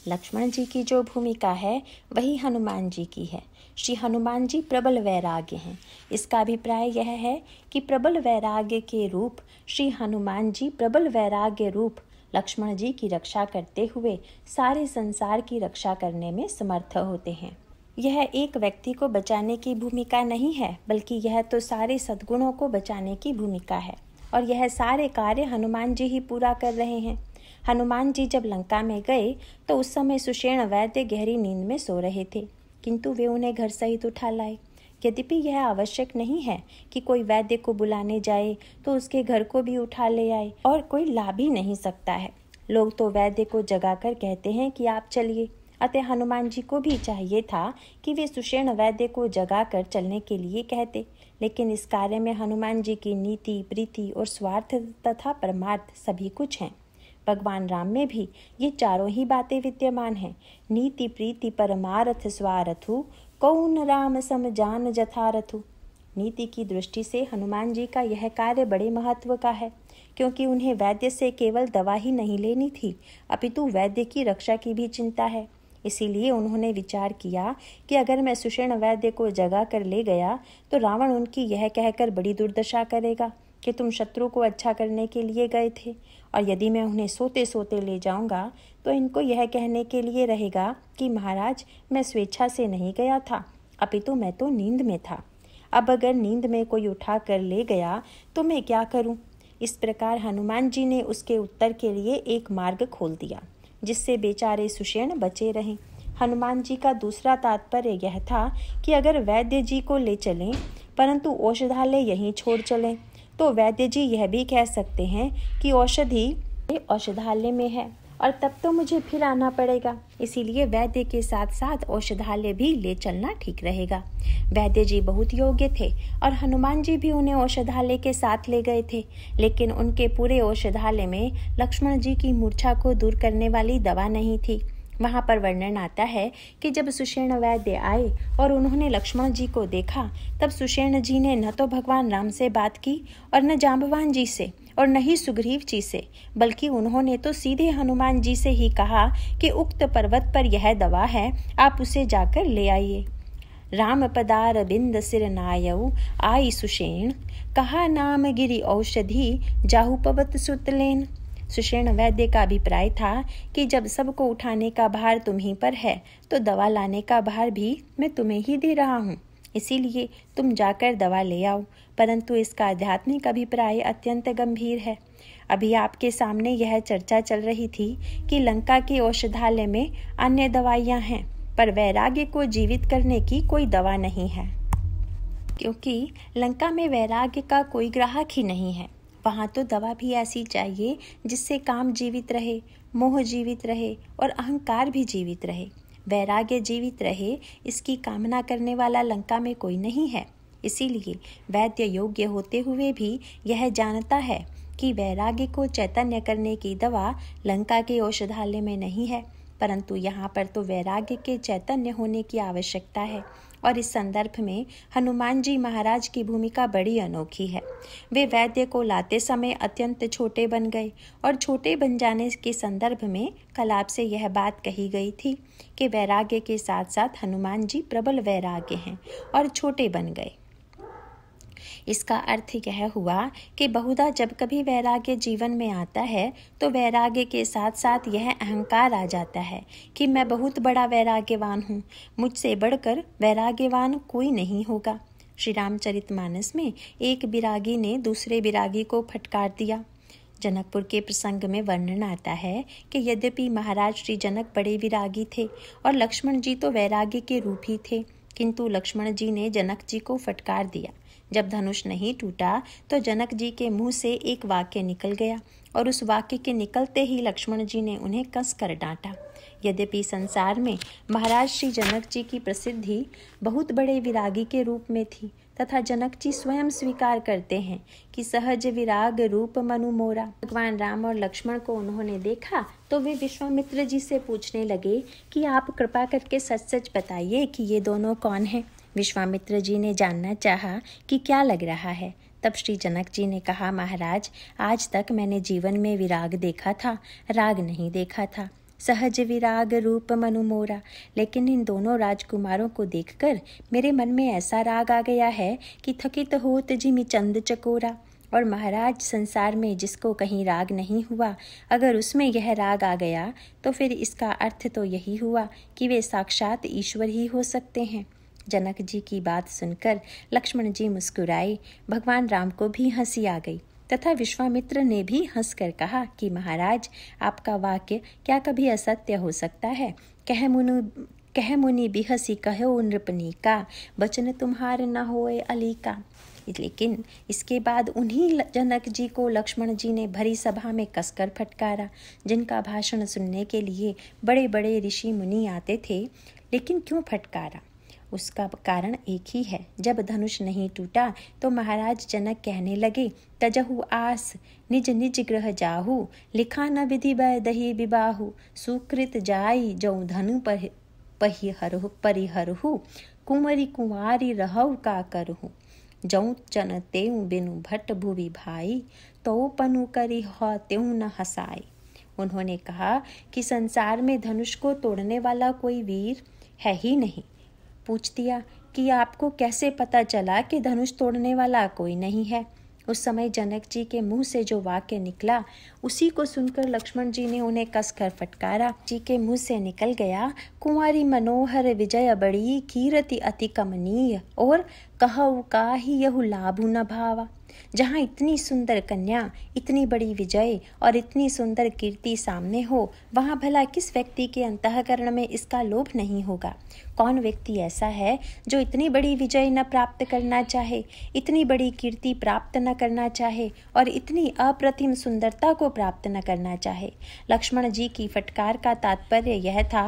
लक्ष्मण जी की जो भूमिका है वही हनुमान जी की है। श्री हनुमान जी प्रबल वैराग्य हैं। इसका अभिप्राय यह है कि प्रबल वैराग्य के रूप श्री हनुमान जी प्रबल वैराग्य रूप लक्ष्मण जी की रक्षा करते हुए सारे संसार की रक्षा करने में समर्थ होते हैं। यह एक व्यक्ति को बचाने की भूमिका नहीं है, बल्कि यह तो सारे सद्गुणों को बचाने की भूमिका है, और यह सारे कार्य हनुमान जी ही पूरा कर रहे हैं। हनुमान जी जब लंका में गए तो उस समय सुषेण वैद्य गहरी नींद में सो रहे थे, किंतु वे उन्हें घर सहित उठा लाए। यद्यपि यह आवश्यक नहीं है कि कोई वैद्य को बुलाने जाए तो उसके घर को भी उठा ले आए, और कोई ला भी नहीं सकता है। लोग तो वैद्य को जगाकर कहते हैं कि आप चलिए। अतः हनुमान जी को भी चाहिए था कि वे सुषेण वैद्य को जगाकर चलने के लिए कहते, लेकिन इस कार्य में हनुमान जी की नीति, प्रीति और स्वार्थ तथा परमार्थ सभी कुछ हैं। भगवान राम में भी ये चारों ही बातें विद्यमान हैं। नीति, प्रीति, परमार्थ, स्वार्थु, कौन राम सम जान जथारथु। नीति की दृष्टि से हनुमान जी का यह कार्य बड़े महत्व का है, क्योंकि उन्हें वैद्य से केवल दवा ही नहीं लेनी थी, अपितु वैद्य की रक्षा की भी चिंता है। इसीलिए उन्होंने विचार किया कि अगर मैं सुषेण वैद्य को जगा कर ले गया तो रावण उनकी यह कहकर बड़ी दुर्दशा करेगा कि तुम शत्रु को अच्छा करने के लिए गए थे, और यदि मैं उन्हें सोते सोते ले जाऊंगा तो इनको यह कहने के लिए रहेगा कि महाराज, मैं स्वेच्छा से नहीं गया था, अपितु मैं तो नींद में था। अब अगर नींद में कोई उठा कर ले गया तो मैं क्या करूं? इस प्रकार हनुमान जी ने उसके उत्तर के लिए एक मार्ग खोल दिया, जिससे बेचारे सुषेण बचे रहें। हनुमान जी का दूसरा तात्पर्य यह था कि अगर वैद्य जी को ले चलें परंतु औषधालय यहीं छोड़ चलें, तो वैद्य जी यह भी कह सकते हैं कि औषधि औषधालय में है, और तब तो मुझे फिर आना पड़ेगा। इसीलिए वैद्य के साथ साथ औषधालय भी ले चलना ठीक रहेगा। वैद्य जी बहुत योग्य थे और हनुमान जी भी उन्हें औषधालय के साथ ले गए थे, लेकिन उनके पूरे औषधालय में लक्ष्मण जी की मूर्छा को दूर करने वाली दवा नहीं थी। वहाँ पर वर्णन आता है कि जब सुषेण वैद्य आए और उन्होंने लक्ष्मण जी को देखा, तब सुषेण जी ने न तो भगवान राम से बात की और न जाम्बवान जी से और न ही सुग्रीव जी से, बल्कि उन्होंने तो सीधे हनुमान जी से ही कहा कि उक्त पर्वत पर यह दवा है, आप उसे जाकर ले आइए। राम पदार बिंद सिर नायऊ आई सुषेण, कहा नाम गिरी औषधि जाहु पवत सुतलेन। सुषेण वैद्य का अभिप्राय था कि जब सबको उठाने का भार तुम्हीं पर है तो दवा लाने का भार भी मैं तुम्हें ही दे रहा हूँ, इसीलिए तुम जाकर दवा ले आओ। परंतु इसका आध्यात्मिक अभिप्राय अत्यंत गंभीर है। अभी आपके सामने यह चर्चा चल रही थी कि लंका के औषधालय में अन्य दवाइयाँ हैं, पर वैराग्य को जीवित करने की कोई दवा नहीं है, क्योंकि लंका में वैराग्य का कोई ग्राहक ही नहीं है। वहाँ तो दवा भी ऐसी चाहिए जिससे काम जीवित रहे, मोह जीवित रहे और अहंकार भी जीवित रहे। वैराग्य जीवित रहे, इसकी कामना करने वाला लंका में कोई नहीं है। इसीलिए वैद्य योग्य होते हुए भी यह जानता है कि वैराग्य को चैतन्य करने की दवा लंका के औषधालय में नहीं है, परंतु यहाँ पर तो वैराग्य के चैतन्य होने की आवश्यकता है। और इस संदर्भ में हनुमान जी महाराज की भूमिका बड़ी अनोखी है। वे वैद्य को लाते समय अत्यंत छोटे बन गए, और छोटे बन जाने के संदर्भ में कल आपसे यह बात कही गई थी कि वैराग्य के साथ साथ हनुमान जी प्रबल वैराग्य हैं और छोटे बन गए। इसका अर्थ यह हुआ कि बहुधा जब कभी वैराग्य जीवन में आता है तो वैराग्य के साथ साथ यह अहंकार आ जाता है कि मैं बहुत बड़ा वैराग्यवान हूँ, मुझसे बढ़कर वैराग्यवान कोई नहीं होगा। श्री रामचरितमानस में एक विरागी ने दूसरे विरागी को फटकार दिया। जनकपुर के प्रसंग में वर्णन आता है कि यद्यपि महाराज श्री जनक बड़े विरागी थे और लक्ष्मण जी तो वैराग्य के रूप ही थे, किंतु लक्ष्मण जी ने जनक जी को फटकार दिया। जब धनुष नहीं टूटा तो जनक जी के मुंह से एक वाक्य निकल गया, और उस वाक्य के निकलते ही लक्ष्मण जी ने उन्हें कस कर डांटा। यद्यपि संसार में महाराज श्री जनक जी की प्रसिद्धि बहुत बड़े विरागी के रूप में थी, तथा जनक जी स्वयं स्वीकार करते हैं कि सहज विराग रूप मनु मोरा। भगवान राम और लक्ष्मण को उन्होंने देखा तो वे विश्वामित्र जी से पूछने लगे कि आप कृपा करके सच सच बताइए कि ये दोनों कौन हैं। विश्वामित्र जी ने जानना चाहा कि क्या लग रहा है। तब श्री जनक जी ने कहा, महाराज, आज तक मैंने जीवन में विराग देखा था, राग नहीं देखा था। सहज विराग रूप मनु मोरा, लेकिन इन दोनों राजकुमारों को देखकर मेरे मन में ऐसा राग आ गया है कि थकित होत जिमि चंद चकोरा। और महाराज, संसार में जिसको कहीं राग नहीं हुआ, अगर उसमें यह राग आ गया तो फिर इसका अर्थ तो यही हुआ कि वे साक्षात ईश्वर ही हो सकते हैं। जनक जी की बात सुनकर लक्ष्मण जी मुस्कुराए। भगवान राम को भी हंसी आ गई तथा विश्वामित्र ने भी हंसकर कहा कि महाराज, आपका वाक्य क्या कभी असत्य हो सकता है। कह मुनि बिहसी कहो नृपनीका, बचन तुम्हार न होए अलीका। लेकिन इसके बाद उन्हीं जनक जी को लक्ष्मण जी ने भरी सभा में कसकर फटकारा, जिनका भाषण सुनने के लिए बड़े बड़े ऋषि मुनि आते थे। लेकिन क्यों फटकारा? उसका कारण एक ही है। जब धनुष नहीं टूटा तो महाराज जनक कहने लगे, तजहु आस निज निज ग्रह जाहु, लिखा न विधि दही विबाहु, सुकृत जाई जौ धनु परिहरहु, कुंवरी कुंवारी रहु का करहु, जौ चन तेऊ बिनु भट्ट भुवि भाई, तो पनु करी हो तेऊ न हसाई। उन्होंने कहा कि संसार में धनुष को तोड़ने वाला कोई वीर है ही नहीं। पूछ दिया कि आपको कैसे पता चला कि धनुष तोड़ने वाला कोई नहीं है। उस समय जनक जी के मुंह से जो वाक्य निकला, उसी को सुनकर लक्ष्मण जी ने उन्हें कसकर फटकारा। जी के मुंह से निकल गया, कुंवारी मनोहर विजय बड़ी, कीरति अति कमनीय, और कहु काहि यहु लाभु न भावा। जहाँ इतनी सुंदर कन्या, इतनी बड़ी विजय और इतनी सुंदर कीर्ति सामने हो, वहाँ भला किस व्यक्ति के अंतःकरण में इसका लोभ नहीं होगा। कौन व्यक्ति ऐसा है जो इतनी बड़ी विजय न प्राप्त करना चाहे, इतनी बड़ी कीर्ति प्राप्त न करना चाहे और इतनी अप्रतिम सुंदरता को प्राप्त न करना चाहे। लक्ष्मण जी की फटकार का तात्पर्य यह था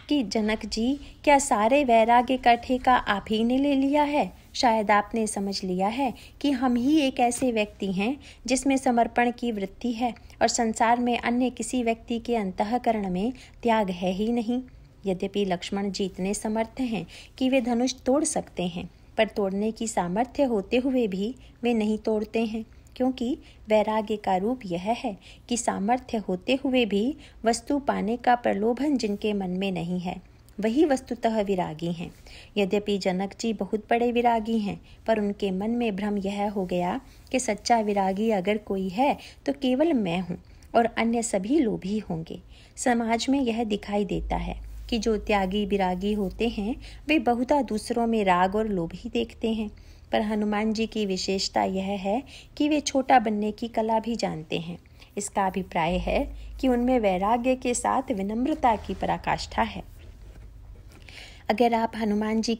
कि जनक जी, क्या सारे वैराग्य का ठेका आप ही ने ले लिया है? शायद आपने समझ लिया है कि हम ही एक ऐसे व्यक्ति हैं जिसमें समर्पण की वृत्ति है और संसार में अन्य किसी व्यक्ति के अंतःकरण में त्याग है ही नहीं। यद्यपि लक्ष्मण जी इतने समर्थ हैं कि वे धनुष तोड़ सकते हैं, पर तोड़ने की सामर्थ्य होते हुए भी वे नहीं तोड़ते हैं, क्योंकि वैराग्य का रूप यह है कि सामर्थ्य होते हुए भी वस्तु पाने का प्रलोभन जिनके मन में नहीं है, वही वस्तुतः विरागी हैं। यद्यपि जनक जी बहुत बड़े विरागी हैं, पर उनके मन में भ्रम यह हो गया कि सच्चा विरागी अगर कोई है तो केवल मैं हूँ और अन्य सभी लोभी होंगे। समाज में यह दिखाई देता है कि जो त्यागी विरागी होते हैं वे बहुधा दूसरों में राग और लोभ ही देखते हैं, पर हनुमान जी की विशेषता यह है कि वे छोटा बनने की कला भी जानते हैं। इसका अभिप्राय है कि उनमें वैराग्य के साथ विनम्रता की पराकाष्ठा है। अगर आप हनुमान जी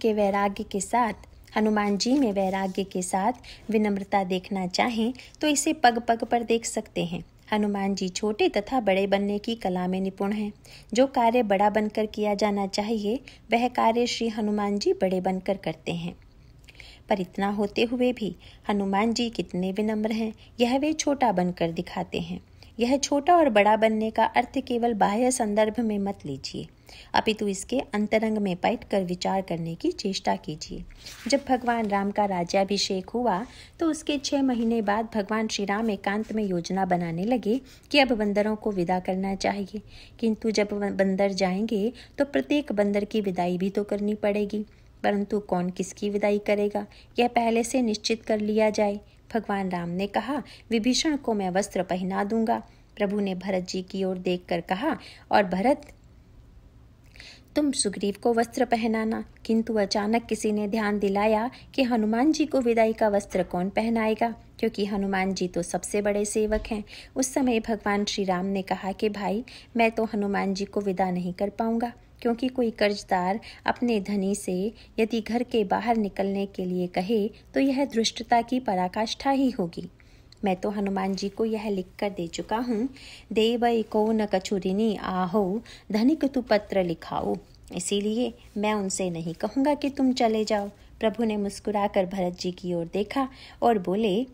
में वैराग्य के साथ विनम्रता देखना चाहें तो इसे पग पग पर देख सकते हैं। हनुमान जी छोटे तथा बड़े बनने की कला में निपुण हैं। जो कार्य बड़ा बनकर किया जाना चाहिए वह कार्य श्री हनुमान जी बड़े बनकर करते हैं। पर इतना होते हुए भी हनुमान जी कितने विनम्र हैं, यह वे छोटा बनकर दिखाते हैं। यह छोटा और बड़ा बनने का अर्थ केवल बाह्य संदर्भ में मत लीजिए, अपितु इसके अंतरंग में बैठ कर विचार करने की चेष्टा कीजिए। जब भगवान राम का राज्याभिषेक हुआ तो उसके 6 महीने बाद भगवान श्री राम एकांत में योजना बनाने लगे कि अब बंदरों को विदा करना चाहिए। किंतु जब बंदर जाएंगे तो प्रत्येक बंदर की विदाई भी तो करनी पड़ेगी, परंतु कौन किसकी विदाई करेगा यह पहले से निश्चित कर लिया जाए। भगवान राम ने कहा, विभीषण को मैं वस्त्र पहना दूंगा। प्रभु ने भरत जी की ओर देखकर कहा, और भरत तुम सुग्रीव को वस्त्र पहनाना। किंतु अचानक किसी ने ध्यान दिलाया कि हनुमान जी को विदाई का वस्त्र कौन पहनाएगा, क्योंकि हनुमान जी तो सबसे बड़े सेवक हैं। उस समय भगवान श्री राम ने कहा कि भाई, मैं तो हनुमान जी को विदा नहीं कर पाऊंगा, क्योंकि कोई कर्जदार अपने धनी से यदि घर के बाहर निकलने के लिए कहे तो यह धृष्टता की पराकाष्ठा ही होगी। मैं तो हनुमान जी को यह लिख कर दे चुका हूँ, देवई को न कछुरिनी आहो धनिक तु पत्र लिखाओ। इसीलिए मैं उनसे नहीं कहूँगा कि तुम चले जाओ। प्रभु ने मुस्कुराकर भरत जी की ओर देखा और बोले,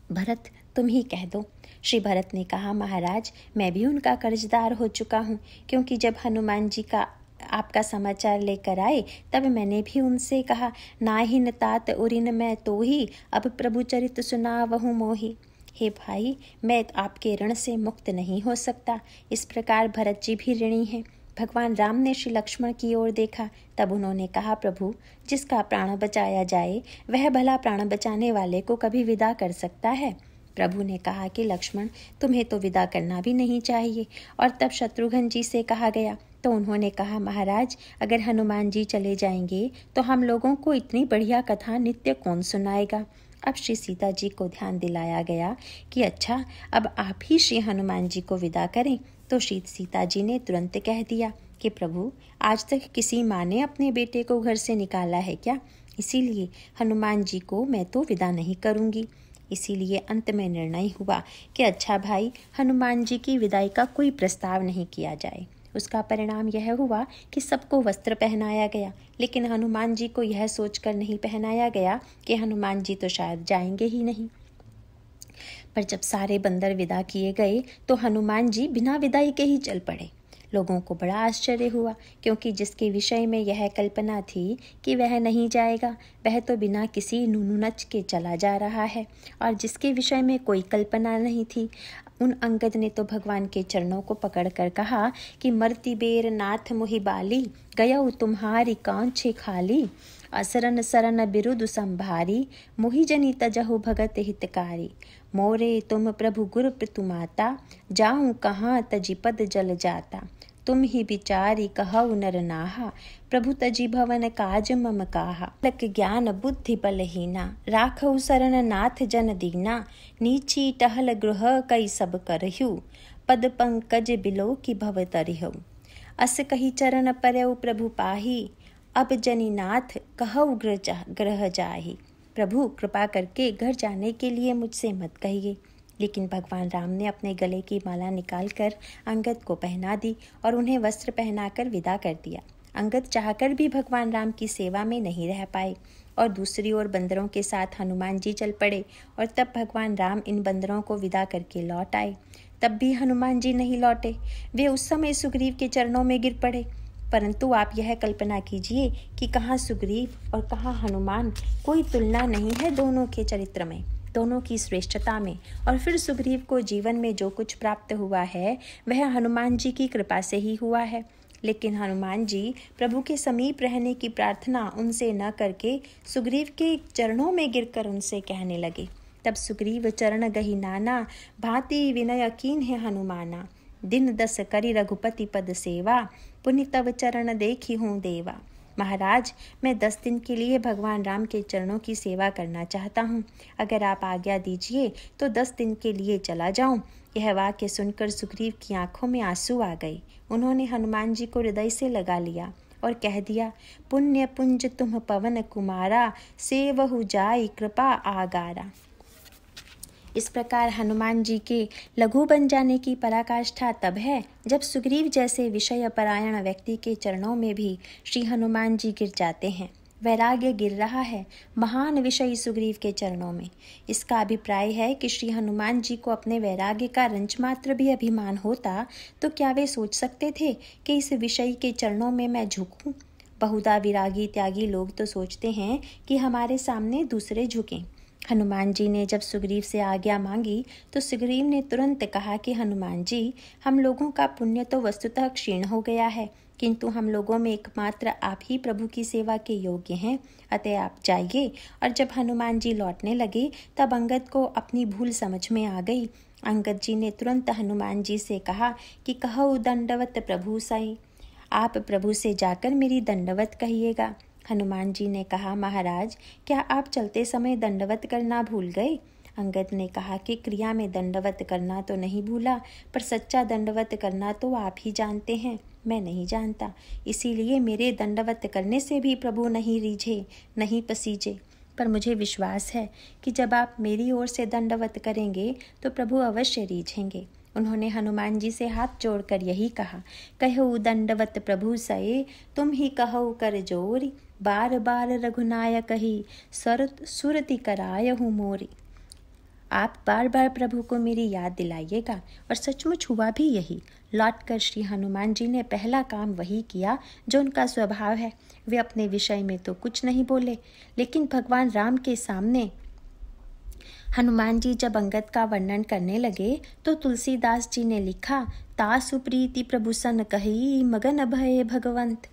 भरत तुम ही कह दो। श्री भरत ने कहा, महाराज मैं भी उनका कर्जदार हो चुका हूँ, क्योंकि जब हनुमान जी का आपका समाचार लेकर आए तब मैंने भी उनसे कहा, नाहिन तात उरिन मैं तो ही अब प्रभु चरित सुनावहु मोही। हे भाई, मैं आपके ऋण से मुक्त नहीं हो सकता। इस प्रकार भरत जी भी ऋणी हैं। भगवान राम ने श्री लक्ष्मण की ओर देखा, तब उन्होंने कहा, प्रभु जिसका प्राण बचाया जाए वह भला प्राण बचाने वाले को कभी विदा कर सकता है। प्रभु ने कहा कि लक्ष्मण तुम्हें तो विदा करना भी नहीं चाहिए। और तब शत्रुघ्न जी से कहा गया तो उन्होंने कहा, महाराज अगर हनुमान जी चले जाएंगे तो हम लोगों को इतनी बढ़िया कथा नित्य कौन सुनाएगा। अब श्री सीता जी को ध्यान दिलाया गया कि अच्छा अब आप ही श्री हनुमान जी को विदा करें। तो श्री सीता जी ने तुरंत कह दिया कि प्रभु आज तक किसी माँ ने अपने बेटे को घर से निकाला है क्या, इसीलिए हनुमान जी को मैं तो विदा नहीं करूँगी। इसीलिए अंत में निर्णय हुआ कि अच्छा भाई, हनुमान जी की विदाई का कोई प्रस्ताव नहीं किया जाए। उसका परिणाम यह हुआ कि सबको वस्त्र पहनाया गया, लेकिन हनुमान जी को यह सोचकर नहीं पहनाया गया कि हनुमान जी तो शायद जाएंगे ही नहीं। पर जब सारे बंदर विदा किए गए तो हनुमान जी बिना विदाई के ही चल पड़े। लोगों को बड़ा आश्चर्य हुआ, क्योंकि जिसके विषय में यह कल्पना थी कि वह नहीं जाएगा वह तो बिना किसी नुनुनच के चला जा रहा है, और जिसके विषय में कोई कल्पना नहीं थी उन अंगद ने तो भगवान के चरणों को पकड़कर कहा कि मरती बेर नाथ मुहि बाली गयऊ तुम्हारी कांछे खाली असरन सरन बिरुद संभारी मुहि जनी तजहु भगत हितकारी मोरे तुम प्रभु गुरु प्रतुमाता जाऊं कहाँ तजी पद जल जाता तुम ही विचारी कहु नर नाहा प्रभु तजी भवन काज मम काहा लक ज्ञान बुद्धि बलहीना राखऊ शरण नाथ जन दीना नीची टहल गृह कई सब करहु पद पंकज बिलो की भव तरहु अस कही चरण परयउ प्रभु पाही अब जनी नाथ कहऊ ग्रह जाही। प्रभु कृपा करके घर जाने के लिए मुझसे मत कहिए। लेकिन भगवान राम ने अपने गले की माला निकालकर अंगद को पहना दी और उन्हें वस्त्र पहनाकर विदा कर दिया। अंगद चाहकर भी भगवान राम की सेवा में नहीं रह पाए और दूसरी ओर बंदरों के साथ हनुमान जी चल पड़े, और तब भगवान राम इन बंदरों को विदा करके लौट आए। तब भी हनुमान जी नहीं लौटे। वे उस समय सुग्रीव के चरणों में गिर पड़े। परंतु आप यह कल्पना कीजिए कि कहाँ सुग्रीव और कहाँ हनुमान, कोई तुलना नहीं है दोनों के चरित्र में, दोनों की श्रेष्ठता में। और फिर सुग्रीव को जीवन में जो कुछ प्राप्त हुआ है वह हनुमान जी की कृपा से ही हुआ है। लेकिन हनुमान जी प्रभु के समीप रहने की प्रार्थना उनसे न करके सुग्रीव के चरणों में गिरकर उनसे कहने लगे। तब सुग्रीव चरण गही नाना, भांति विनय कीन है हनुमाना। दिन 10 करी रघुपति पद सेवा, पुनि तब चरण देखी हूँ देवा। महाराज, मैं 10 दिन के लिए भगवान राम के चरणों की सेवा करना चाहता हूँ। अगर आप आज्ञा दीजिए तो 10 दिन के लिए चला जाऊँ। यह वाक्य सुनकर सुग्रीव की आंखों में आंसू आ गए। उन्होंने हनुमान जी को हृदय से लगा लिया और कह दिया, पुण्य पुंज तुम पवन कुमारा, सेवहु जाई कृपा आगारा। इस प्रकार हनुमान जी के लघु बन जाने की पराकाष्ठा तब है जब सुग्रीव जैसे विषय परायण व्यक्ति के चरणों में भी श्री हनुमान जी गिर जाते हैं। वैराग्य गिर रहा है महान विषयी सुग्रीव के चरणों में। इसका अभिप्राय है कि श्री हनुमान जी को अपने वैराग्य का रंच मात्र भी अभिमान होता तो क्या वे सोच सकते थे कि इस विषयी के चरणों में मैं झुकूं। बहुधा विरागी त्यागी लोग तो सोचते हैं कि हमारे सामने दूसरे झुकें। हनुमान जी ने जब सुग्रीव से आज्ञा मांगी तो सुग्रीव ने तुरंत कहा कि हनुमान जी, हम लोगों का पुण्य तो वस्तुतः क्षीण हो गया है, किंतु हम लोगों में एकमात्र आप ही प्रभु की सेवा के योग्य हैं, अतः आप जाइए। और जब हनुमान जी लौटने लगे तब अंगद को अपनी भूल समझ में आ गई। अंगद जी ने तुरंत हनुमान जी से कहा कि कहो दंडवत प्रभु साईं, आप प्रभु से जाकर मेरी दंडवत कहिएगा। हनुमान जी ने कहा, महाराज, क्या आप चलते समय दंडवत करना भूल गए? अंगद ने कहा कि क्रिया में दंडवत करना तो नहीं भूला, पर सच्चा दंडवत करना तो आप ही जानते हैं, मैं नहीं जानता। इसीलिए मेरे दंडवत करने से भी प्रभु नहीं रीझे, नहीं पसीजे। पर मुझे विश्वास है कि जब आप मेरी ओर से दंडवत करेंगे तो प्रभु अवश्य रीझेंगे। उन्होंने हनुमान जी से हाथ जोड़कर यही कहा, कहो दंडवत प्रभु सये, तुम ही कहो कर जोरी। बार बार रघुनायक ही सुरति करायहु मोरी। आप बार बार प्रभु को मेरी याद दिलाइएगा। और सचमुच हुआ भी यही। लौटकर श्री हनुमान जी ने पहला काम वही किया जो उनका स्वभाव है। वे अपने विषय में तो कुछ नहीं बोले, लेकिन भगवान राम के सामने हनुमान जी जब अंगद का वर्णन करने लगे तो तुलसीदास जी ने लिखा, तासु प्रीति प्रभु सन कही, मगन भये भगवंत।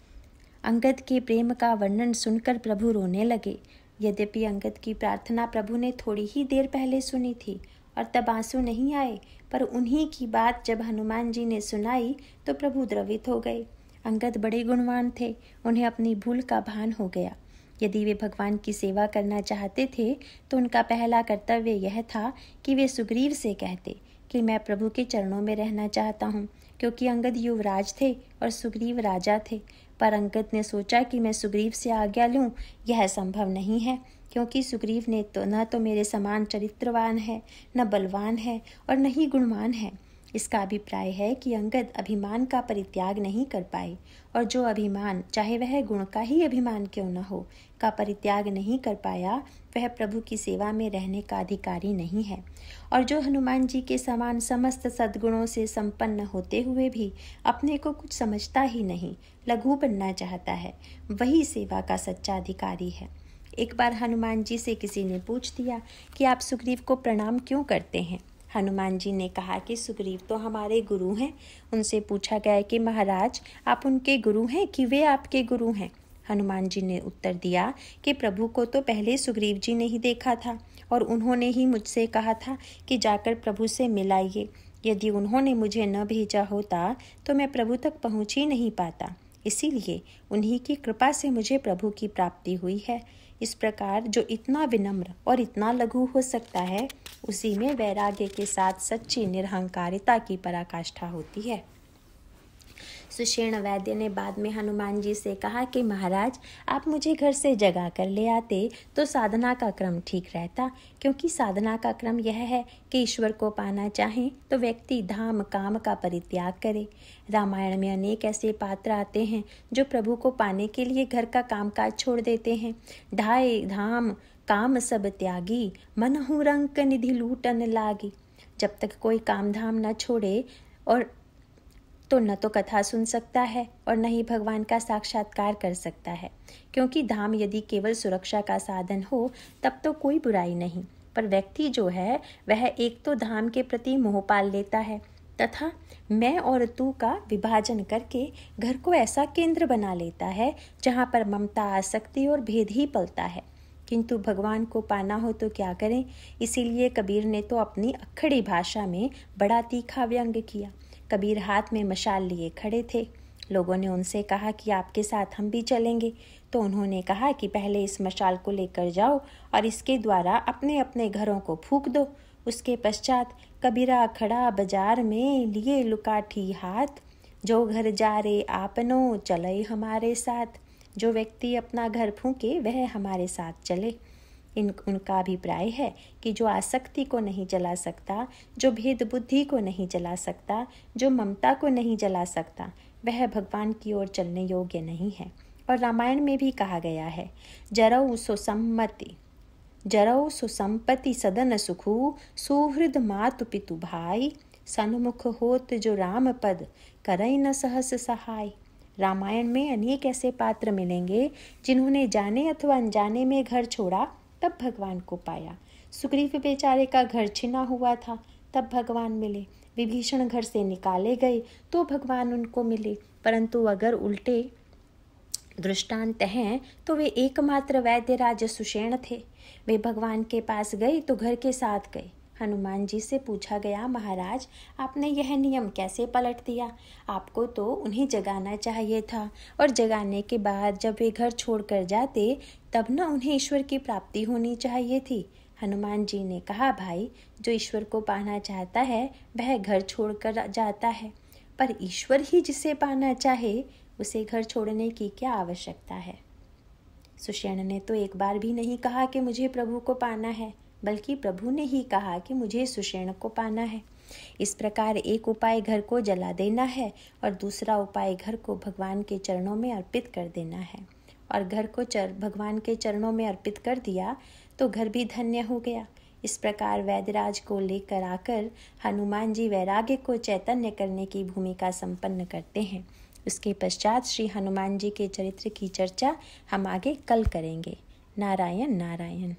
अंगद के प्रेम का वर्णन सुनकर प्रभु रोने लगे। यद्यपि अंगद की प्रार्थना प्रभु ने थोड़ी ही देर पहले सुनी थी और तब आंसू नहीं आए, पर उन्हीं की बात जब हनुमान जी ने सुनाई तो प्रभु द्रवित हो गए। अंगद बड़े गुणवान थे, उन्हें अपनी भूल का भान हो गया। यदि वे भगवान की सेवा करना चाहते थे तो उनका पहला कर्तव्य यह था कि वे सुग्रीव से कहते कि मैं प्रभु के चरणों में रहना चाहता हूँ, क्योंकि अंगद युवराज थे और सुग्रीव राजा थे। पर अंगद ने सोचा कि मैं सुग्रीव से आज्ञा लूँ, यह संभव नहीं है, क्योंकि सुग्रीव ने तो न तो मेरे समान चरित्रवान है, न बलवान है और न ही गुणवान है। इसका अभिप्राय है कि अंगद अभिमान का परित्याग नहीं कर पाए, और जो अभिमान, चाहे वह गुण का ही अभिमान क्यों न हो, का परित्याग नहीं कर पाया, वह प्रभु की सेवा में रहने का अधिकारी नहीं है। और जो हनुमान जी के समान समस्त सद्गुणों से संपन्न होते हुए भी अपने को कुछ समझता ही नहीं, लघु बनना चाहता है, वही सेवा का सच्चा अधिकारी है। एक बार हनुमान जी से किसी ने पूछ दिया कि आप सुग्रीव को प्रणाम क्यों करते हैं। हनुमान जी ने कहा कि सुग्रीव तो हमारे गुरु हैं। उनसे पूछा गया कि महाराज, आप उनके गुरु हैं कि वे आपके गुरु हैं? हनुमान जी ने उत्तर दिया कि प्रभु को तो पहले सुग्रीव जी ने ही देखा था और उन्होंने ही मुझसे कहा था कि जाकर प्रभु से मिलाइए। यदि उन्होंने मुझे न भेजा होता तो मैं प्रभु तक पहुँच ही नहीं पाता। इसीलिए उन्हीं की कृपा से मुझे प्रभु की प्राप्ति हुई है। इस प्रकार जो इतना विनम्र और इतना लघु हो सकता है, उसी में वैराग्य के साथ सच्ची निरहंकारिता की पराकाष्ठा होती है। सुषेण वैद्य ने बाद में हनुमान जी से कहा कि महाराज, आप मुझे घर से जगा कर ले आते तो साधना का क्रम ठीक रहता, क्योंकि साधना का क्रम यह है कि ईश्वर को पाना चाहें तो व्यक्ति धाम काम का परित्याग करे। रामायण में अनेक ऐसे पात्र आते हैं जो प्रभु को पाने के लिए घर का कामकाज छोड़ देते हैं। ढाई धाम काम सब त्यागी, मनहु रंक निधि लूटन लागी। जब तक कोई काम धाम न छोड़े और तो न तो कथा सुन सकता है और न ही भगवान का साक्षात्कार कर सकता है, क्योंकि धाम यदि केवल सुरक्षा का साधन हो तब तो कोई बुराई नहीं, पर व्यक्ति जो है वह एक तो धाम के प्रति मोह पाल लेता है, तथा मैं और तू का विभाजन करके घर को ऐसा केंद्र बना लेता है जहाँ पर ममता, आसक्ति और भेद ही पलता है। किंतु भगवान को पाना हो तो क्या करें? इसीलिए कबीर ने तो अपनी अक्खड़ी भाषा में बड़ा तीखा व्यंग किया। कबीर हाथ में मशाल लिए खड़े थे। लोगों ने उनसे कहा कि आपके साथ हम भी चलेंगे। तो उन्होंने कहा कि पहले इस मशाल को लेकर जाओ और इसके द्वारा अपने अपने घरों को फूंक दो। उसके पश्चात कबीरा खड़ा बाजार में लिए लुकाठी हाथ, जो घर जा रे आपनो चले हमारे साथ। जो व्यक्ति अपना घर फूंके वह हमारे साथ चले। उनका अभिप्राय है कि जो आसक्ति को नहीं जला सकता, जो भेद बुद्धि को नहीं जला सकता, जो ममता को नहीं जला सकता, वह भगवान की ओर चलने योग्य नहीं है। और रामायण में भी कहा गया है, जरऊ सुसंपत्ति सदन सुखू, सुहृद मातु पितु भाई, सन्मुख होत जो राम पद, करई न सहस सहाय। रामायण में अनेक ऐसे पात्र मिलेंगे जिन्होंने जाने अथवा अनजाने में घर छोड़ा तब भगवान को पाया। सुग्रीव बेचारे का घर छिना हुआ था तब भगवान मिले। विभीषण घर से निकाले गए तो भगवान उनको मिले। परंतु अगर उल्टे दृष्टांत हैं तो वे एकमात्र वैद्यराज सुषेण थे। वे भगवान के पास गए तो घर के साथ गए। हनुमान जी से पूछा गया, महाराज आपने यह नियम कैसे पलट दिया? आपको तो उन्हें जगाना चाहिए था, और जगाने के बाद जब वे घर छोड़कर जाते तब न उन्हें ईश्वर की प्राप्ति होनी चाहिए थी। हनुमान जी ने कहा, भाई जो ईश्वर को पाना चाहता है वह घर छोड़कर जाता है, पर ईश्वर ही जिसे पाना चाहे उसे घर छोड़ने की क्या आवश्यकता है? सुषेण ने तो एक बार भी नहीं कहा कि मुझे प्रभु को पाना है, बल्कि प्रभु ने ही कहा कि मुझे सुषेण को पाना है। इस प्रकार एक उपाय घर को जला देना है और दूसरा उपाय घर को भगवान के चरणों में अर्पित कर देना है। और घर को भगवान के चरणों में अर्पित कर दिया तो घर भी धन्य हो गया। इस प्रकार वैद्यराज को लेकर आकर हनुमान जी वैराग्य को चैतन्य करने की भूमिका संपन्न करते हैं। उसके पश्चात श्री हनुमान जी के चरित्र की चर्चा हम आगे कल करेंगे। नारायण नारायण।